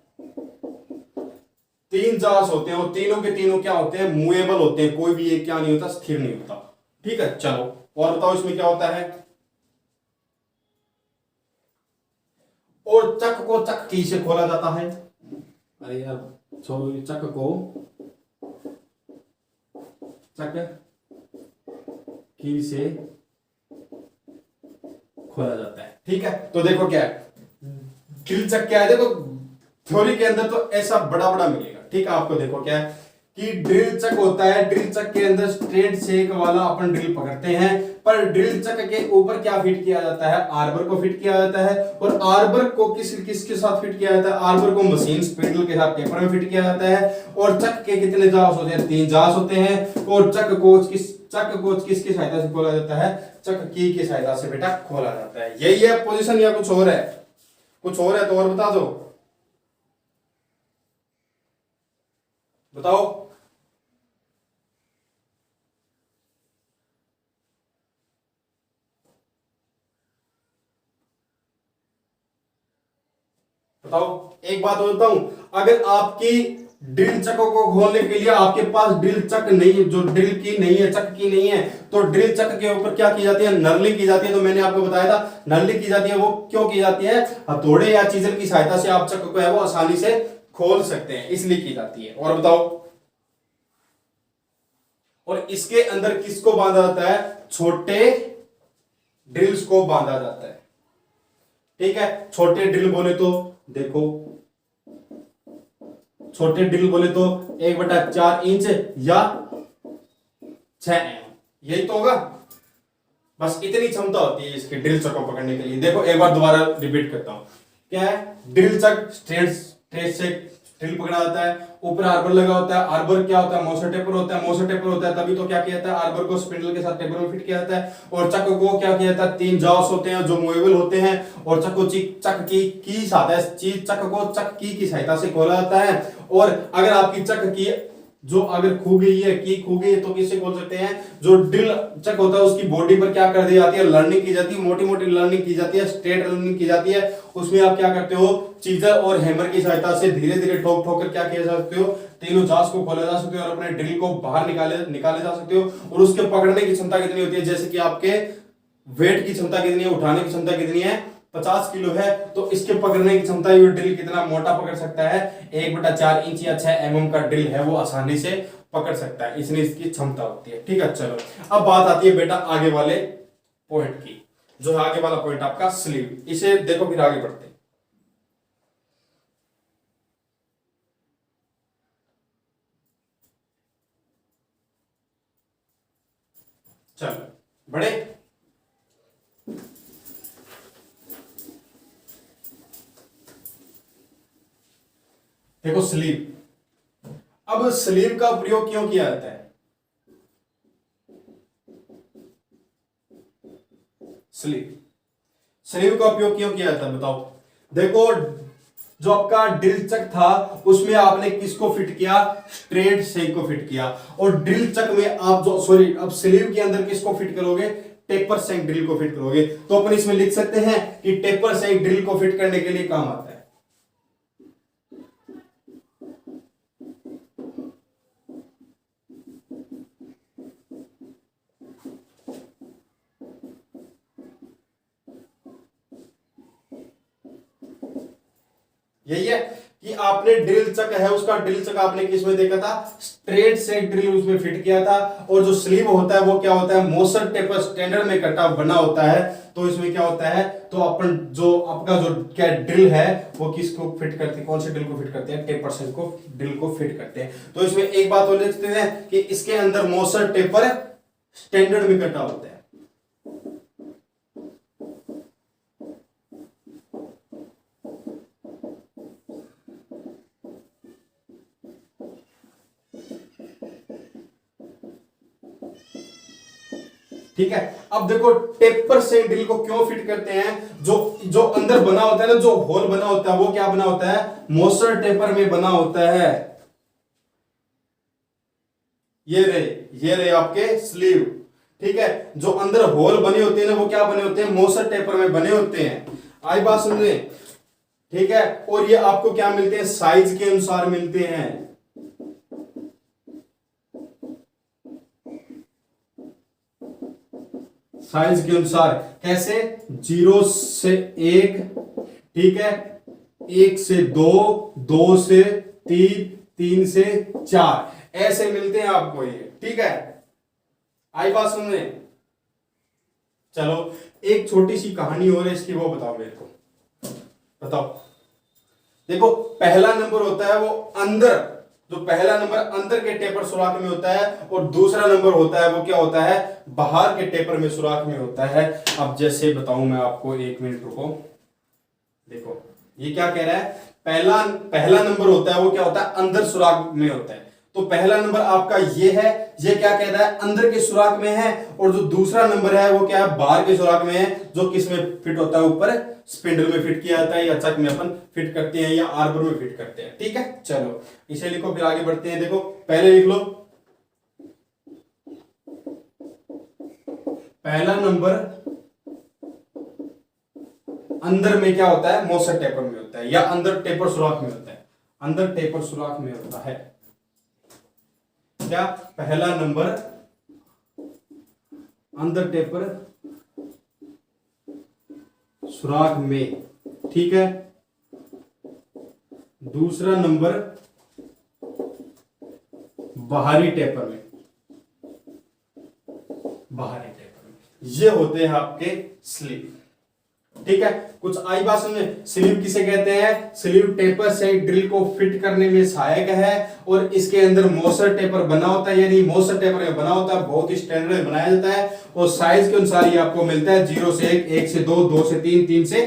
3 जास होते हैं, और तीनों के तीनों क्या होते हैं, मूवेबल होते हैं, कोई भी एक क्या नहीं होता, स्थिर नहीं होता। ठीक है, चलो और बताओ इसमें क्या होता है। और चक को चक की से खोला जाता है, अरे यार चक को चक की से खोला जाता है। ठीक है, तो देखो क्या है, ड्रिल चक क्या है, देखो थ्योरी के अंदर तो ऐसा बड़ा बड़ा मिलेगा। ठीक है, आपको देखो क्या है कि ड्रिल चक होता है, ड्रिल चक के अंदर स्ट्रेट शेक वाला अपन ड्रिल पकड़ते हैं, पर ड्रिल चक के ऊपर क्या फिट किया जाता है, आर्बर को फिट किया जाता है। और आर्बर को किसके साथ फिट किया जाता है, आर्बर को मशीन स्पिंडल के साथ टेपर में फिट किया जाता है। और चक के कितने जास होते हैं, 3 जास होते हैं। और चक को किसकी सहायता से खोला जाता है, चक की सहायता से बेटा खोला जाता है। यही है पोजीशन या कुछ और है, कुछ और है तो और बता दो, बताओ। बताओ, एक बात और बताऊं, अगर आपकी ड्रिल चकों को खोलने के लिए आपके पास ड्रिल चक नहीं है, जो ड्रिल की नहीं है, चक की नहीं है, तो ड्रिल चक के ऊपर क्या की जाती है, नर्लिंग की जाती है। तो मैंने आपको बताया था नर्लिंग की जाती है, वो क्यों की जाती है, हथौड़े या चीजल की सहायता से आप चक को है वो आसानी से खोल सकते हैं, इसलिए की जाती है। और बताओ, और इसके अंदर किसको बांधा जाता है, छोटे ड्रिल्स को बांधा जाता है। ठीक है, छोटे ड्रिल बोले तो देखो, छोटे ड्रिल बोले तो 1/4 इंच या 6 mm, यही तो होगा। बस इतनी क्षमता होती है इसके ड्रिल चक को पकड़ने के लिए। देखो एक बार दोबारा रिपीट करता हूं, क्या है, ड्रिल चक स्ट्रेट से ड्रिल पकड़ा जाता है, ऊपर आर्बर लगा होता है, आर्बर क्या होता है, मोसर टेपर होता है, मोसर टेपर होता है तभी तो क्या किया जाता है, आर्बर को स्पिंडल के साथ टेपर में फिट किया जाता है। और चक को क्या किया जाता है, 3 जास होते हैं जो मूवेबल होते हैं, और चक को चक की सहायता से, चक को चक की सहायता से खोला जाता है। और अगर आपकी चक की जो अगर खो गई है, की खो गई है, तो किससे खोल सकते हैं, जो ड्रिल चक होता है उसकी बॉडी पर क्या कर दी जाती है, लर्निंग की जाती है, मोटी मोटी लर्निंग की जाती है, स्ट्रेट लर्निंग की जाती है। उसमें आप क्या करते हो, चीजर और हैमर की सहायता से धीरे धीरे ठोक ठोक कर क्या किया जा सकते हो, तीनों जास को खोला जा सकते हो, और अपने ड्रिल को बाहर निकाले जा सकते हो। और उसके पकड़ने की क्षमता कितनी होती है, जैसे कि आपके वेट की क्षमता कितनी है, उठाने की क्षमता कितनी है, 50 किलो है, तो इसके पकड़ने की क्षमता, ये ड्रिल कितना मोटा पकड़ सकता है, 1/4 इंच या 6 mm का ड्रिल है वो आसानी से पकड़ सकता है, इसलिए इसकी क्षमता होती है। ठीक है, चलो अब बात आती है बेटा आगे वाले पॉइंट की, जो है आगे वाला पॉइंट आपका स्लीव। इसे देखो फिर आगे बढ़ते हैं। चलो बड़े, देखो स्लीव। अब स्लीव का प्रयोग क्यों किया जाता है? स्लीव, स्लीव का उपयोग क्यों किया जाता है बताओ। देखो, जो आपका ड्रिल चक था उसमें आपने किसको फिट किया? स्ट्रेट सेक को फिट किया। और ड्रिल चक में आप जो सॉरी अब स्लीव के अंदर किसको फिट करोगे? टेपर सेक ड्रिल को फिट करोगे। तो अपन इसमें लिख सकते हैं कि टेपर सेक ड्रिल को फिट करने के लिए काम आता है। यही है कि आपने ड्रिल चक है, उसका ड्रिल चक आपने किस में देखा था? स्ट्रेट सेक ड्रिल उसमें फिट किया था। और जो स्लीव होता है वो क्या होता है? मोसर टेपर स्टैंडर्ड में कटा बना होता है। तो इसमें क्या होता है? तो अपन जो आपका जो क्या ड्रिल है वो किसको फिट करते हैं? कौन से ड्रिल को फिट करते हैं? टेपर सेक को ड्रिल को फिट करते हैं। तो इसमें एक बात और लिखते हैं कि इसके अंदर मोसर टेपर स्टैंडर्ड में कटा होता है। ठीक है। अब देखो टेपर से ड्रिल को क्यों फिट करते हैं? जो जो अंदर बना होता है ना, जो होल बना होता है वो क्या बना होता है? मोसर टेपर में बना होता है। ये रहे आपके स्लीव। ठीक है। जो अंदर होल बने होते हैं ना वो क्या बने होते हैं? मोसर टेपर में बने होते हैं। आई बात समझे? ठीक है। और ये आपको क्या मिलते हैं? साइज के अनुसार मिलते हैं। साइज के अनुसार कैसे? 0 से 1, ठीक है, 1 से 2, 2 से 3, 3 से 4, ऐसे मिलते हैं आपको ये। ठीक है। आई बात सुनने? चलो एक छोटी सी कहानी और है इसकी, वो बताओ मेरे को। बताओ। देखो पहला नंबर होता है वो अंदर, जो पहला नंबर अंदर के टेपर सुराख में होता है, और दूसरा नंबर होता है वो क्या होता है? बाहर के टेपर में सुराख में होता है। अब जैसे बताऊं मैं आपको, 1 मिनट रुको। देखो ये क्या कह रहा है? पहला पहला नंबर होता है वो क्या होता है? अंदर सुराख में होता है। तो पहला नंबर आपका ये है, ये क्या कह रहा है? अंदर के सुराख में है। और जो दूसरा नंबर है वो क्या है? बाहर के सुराख में है। जो किस में फिट होता है? ऊपर स्पिंडल में फिट किया जाता है, या चक में अपन फिट करते हैं, या आर्बर में फिट करते हैं। ठीक है। चलो इसे लिखो, फिर आगे बढ़ते हैं। देखो पहले लिख लो, पहला नंबर अंदर में क्या होता है? मोसर टेपर में होता है, या अंदर टेपर सुराख में होता है। अंदर टेपर सुराख में होता है क्या? पहला नंबर अंदर टेपर सुराख में, ठीक है। दूसरा नंबर बाहरी टेपर में, बाहरी टेपर में। ये होते हैं आपके स्लीव। ठीक है। कुछ आई बात समझे? स्लीव किसे कहते हैं? स्लीव टेपर से ड्रिल को फिट करने में सहायक है, और इसके अंदर मोसर टेपर बना होता है, यानी मोसर टेपर में बना होता है, बहुत ही स्टैंडर्ड में बनाया जाता है। और साइज के अनुसार ये आपको मिलता है 0 से 1, 1 से 2, 2 से 3, 3 से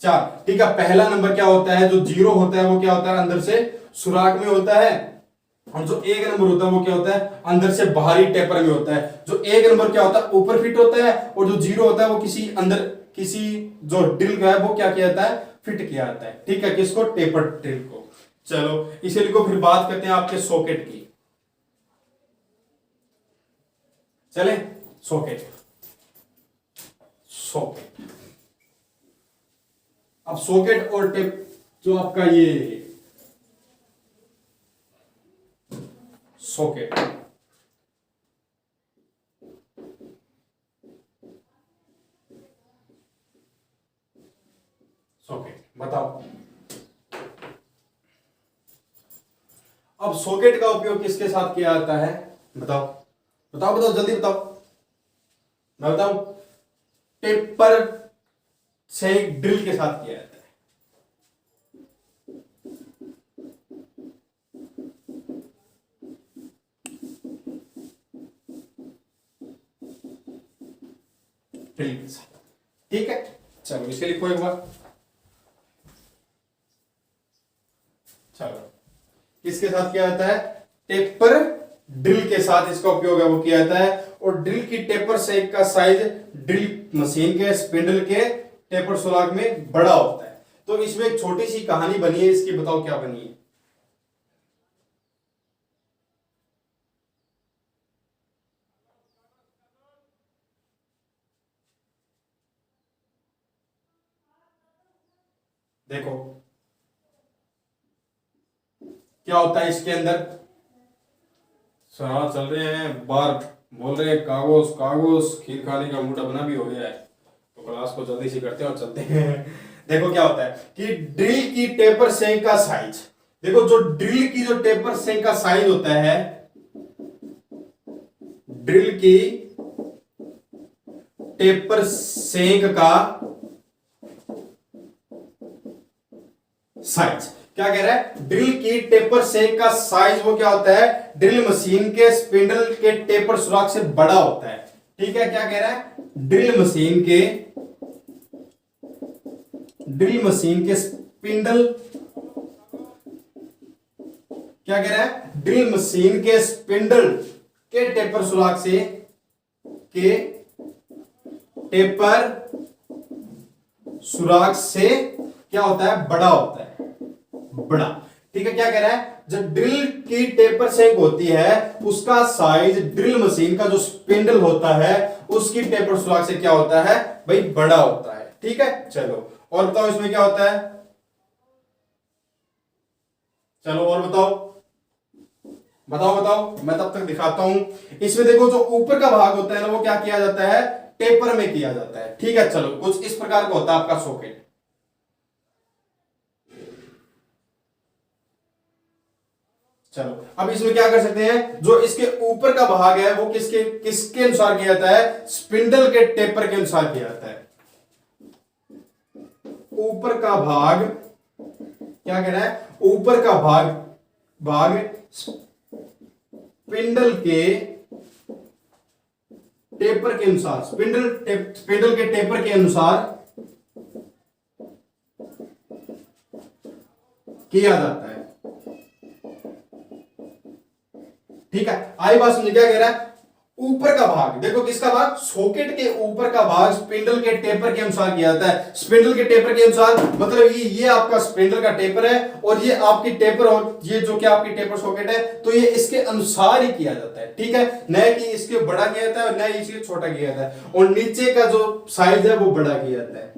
4। ठीक है। पहला नंबर क्या होता है? जो 0 होता है वो क्या होता है? अंदर से सुराख में होता है। और जो 1 नंबर होता है वो क्या होता है? अंदर से बाहरी टेपर में होता है। जो 1 नंबर क्या होता है? ऊपर फिट होता है। और जो 0 होता है वो किसी अंदर, किसी जो ड्रिल का है वो क्या किया जाता है? फिट किया जाता है। ठीक है। किसको? टेपर ड्रिल को। चलो इसे लिखो, फिर बात करते हैं आपके सॉकेट की। चले सॉकेट, सॉकेट। अब सॉकेट और टेप, जो आपका ये सॉकेट, सॉकेट बताओ। अब सॉकेट का उपयोग किसके साथ किया जाता है? बताओ बताओ बताओ, जल्दी बताओ। मैं बताऊं? टेपर से ड्रिल के साथ किया जाता है। ड्रिल के साथ। ठीक है, चलो इसे लिखो एक बार। चलो किसके साथ किया जाता है? टेपर ड्रिल के साथ इसका उपयोग है वो किया जाता है। और ड्रिल की टेपर शेक का साइज ड्रिल मशीन के स्पिंडल के टेपर सुराग में बड़ा होता है। तो इसमें एक छोटी सी कहानी बनी है, इसकी बताओ क्या बनी है। देखो क्या होता है इसके अंदर। सर चल रहे हैं बाहर, बोल रहे हैं कागज कागज, खीर खाने का मूड अपना भी हो गया है, तो क्लास को जल्दी से करते हैं और चलते हैं। देखो क्या होता है कि ड्रिल की टेपर शेक का साइज, देखो जो ड्रिल की जो टेपर शेक का साइज होता है, ड्रिल की टेपर शेक का साइज क्या कह रहा है? ड्रिल की टेपर शेक का साइज वो क्या होता है? ड्रिल मशीन के स्पिंडल के टेपर सुराग से बड़ा होता है। ठीक है, क्या कह रहा है? ड्रिल मशीन के स्पिंडल, क्या कह रहा है? ड्रिल मशीन के स्पिंडल के टेपर सुराग से क्या होता है? बड़ा होता है, बड़ा। ठीक है, क्या कह रहा है? जब ड्रिल की टेपर शेक होती है उसका साइज ड्रिल मशीन का जो स्पिंडल होता है उसकी टेपर सुराग से क्या होता है भाई? बड़ा होता है। ठीक है, चलो और बताओ इसमें क्या होता है। चलो और बताओ बताओ बताओ, मैं तब तक दिखाता हूं। इसमें देखो जो ऊपर का भाग होता है ना वो क्या किया जाता है? टेपर में किया जाता है। ठीक है, चलो कुछ इस प्रकार का होता है आपका सॉकेट। चलो अब इसमें क्या कर सकते हैं? जो इसके ऊपर का भाग है वो किसके अनुसार किया जाता है? स्पिंडल के टेपर के अनुसार किया जाता है। ऊपर का भाग क्या कह रहा है? ऊपर का भाग स्पिंडल के टेपर के अनुसार, स्पिंडल के टेपर के अनुसार किया जाता है। ठीक है, आई बात समझ? क्या कह रहा है? ऊपर का भाग, देखो किसका भाग? सॉकेट के ऊपर का भाग स्पिंडल के टेपर के अनुसार किया जाता है। स्पिंडल के टेपर के अनुसार मतलब ये आपका स्पिंडल का टेपर है और ये आपकी टेपर, और ये जो कि आपकी टेपर सॉकेट है, तो ये इसके अनुसार ही किया जाता है। ठीक है, न कि इसके बड़ा किया जाता है और न इसके छोटा किया जाता है। और नीचे का जो साइज है वो बड़ा किया जाता है,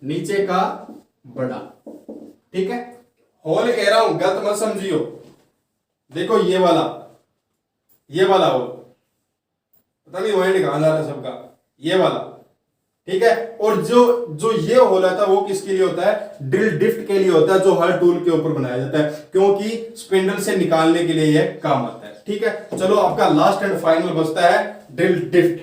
नीचे का बड़ा। ठीक है, होल कह रहा हूं, गलत मत समझियो। देखो ये वाला होल, पता नहीं वर्ड कहां जा रहा है सबका, ये वाला। ठीक है, और जो ये होल आता है वो किसके लिए होता है? ड्रिल डिफ्ट के लिए होता है, जो हर टूल के ऊपर बनाया जाता है, क्योंकि स्पिंडल से निकालने के लिए ये काम आता है। ठीक है, चलो आपका लास्ट एंड फाइनल बचता है drill डिफ्ट।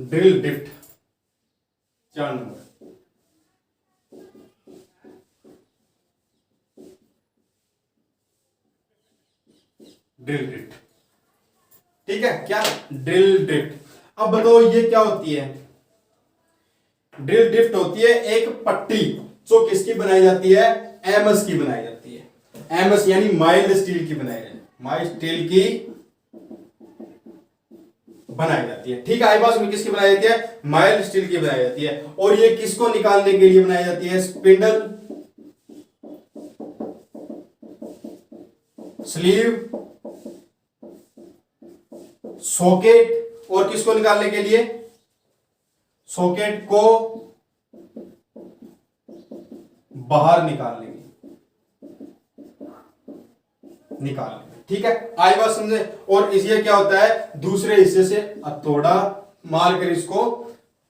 Drill डिफ्ट 4 number. Drill drift. ठीक है, क्या? Drill drift. अब बताओ ये क्या होती है? ड्रिल ड्रिफ्ट होती है एक पट्टी जो किसकी बनाई जाती है? एमएस की बनाई जाती है। एमएस यानी माइल्ड स्टील की बनाई जाती है, माइल्ड स्टील की बनाई जाती है। ठीक है, आई में किसकी बनाई जाती है? माइल्ड स्टील की बनाई जाती है। और ये किसको निकालने के लिए बनाई जाती है? स्पिंडल, स्लीव, सॉकेट, और किसको निकालने के लिए? सॉकेट को बाहर निकालने के। ठीक है, आई बात समझे? और इसलिए क्या होता है? दूसरे हिस्से से हथौड़ा मारकर इसको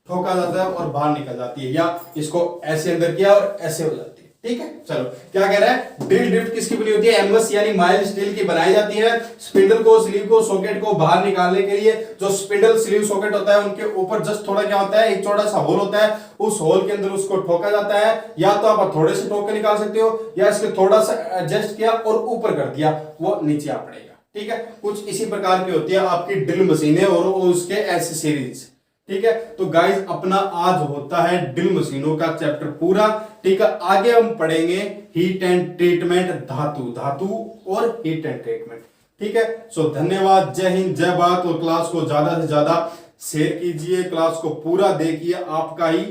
ठोका जाता है और बाहर निकल जाती है, या इसको ऐसे अंदर किया और ऐसे हो जाती है। ठीक है। चलो क्या कह रहा है, ड्रिल ड्रिफ्ट किसकी बनी होती है, एमएस यानी माइल्ड स्टील की बनाई जाती है। स्पिंडल को, स्लीव को, सॉकेट को बाहर निकालने के लिए जो स्पिंडल स्लीव सॉकेट होता है उनके ऊपर जस्ट थोड़ा क्या होता है, एक छोटा सा होल होता है, उस होल के अंदर उसको ठोका जाता है। या तो आप थोड़े से ठोक के निकाल सकते हो, या इसके थोड़ा सा एडजस्ट किया और ऊपर कर दिया, वो नीचे आ पड़ेगा। ठीक है, कुछ इसी प्रकार की होती है आपकी ड्रिल मशीनें और उसके एसेसरीज। ठीक है, तो गाइस अपना आज होता है ड्रिल मशीनों का चैप्टर पूरा। ठीक है, आगे हम पढ़ेंगे हीट एंड ट्रीटमेंट, धातु धातु और हीट एंड ट्रीटमेंट। ठीक है, सो धन्यवाद, जय हिंद, जय भारत। और क्लास को ज्यादा से ज्यादा शेयर कीजिए, क्लास को पूरा देखिए, आपका ही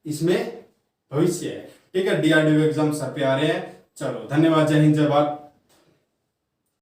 इसमें भविष्य है। ठीक है, डीआरडीओ एग्जाम सर पे आ रहे हैं। चलो धन्यवाद, जय हिंद, जय भारत।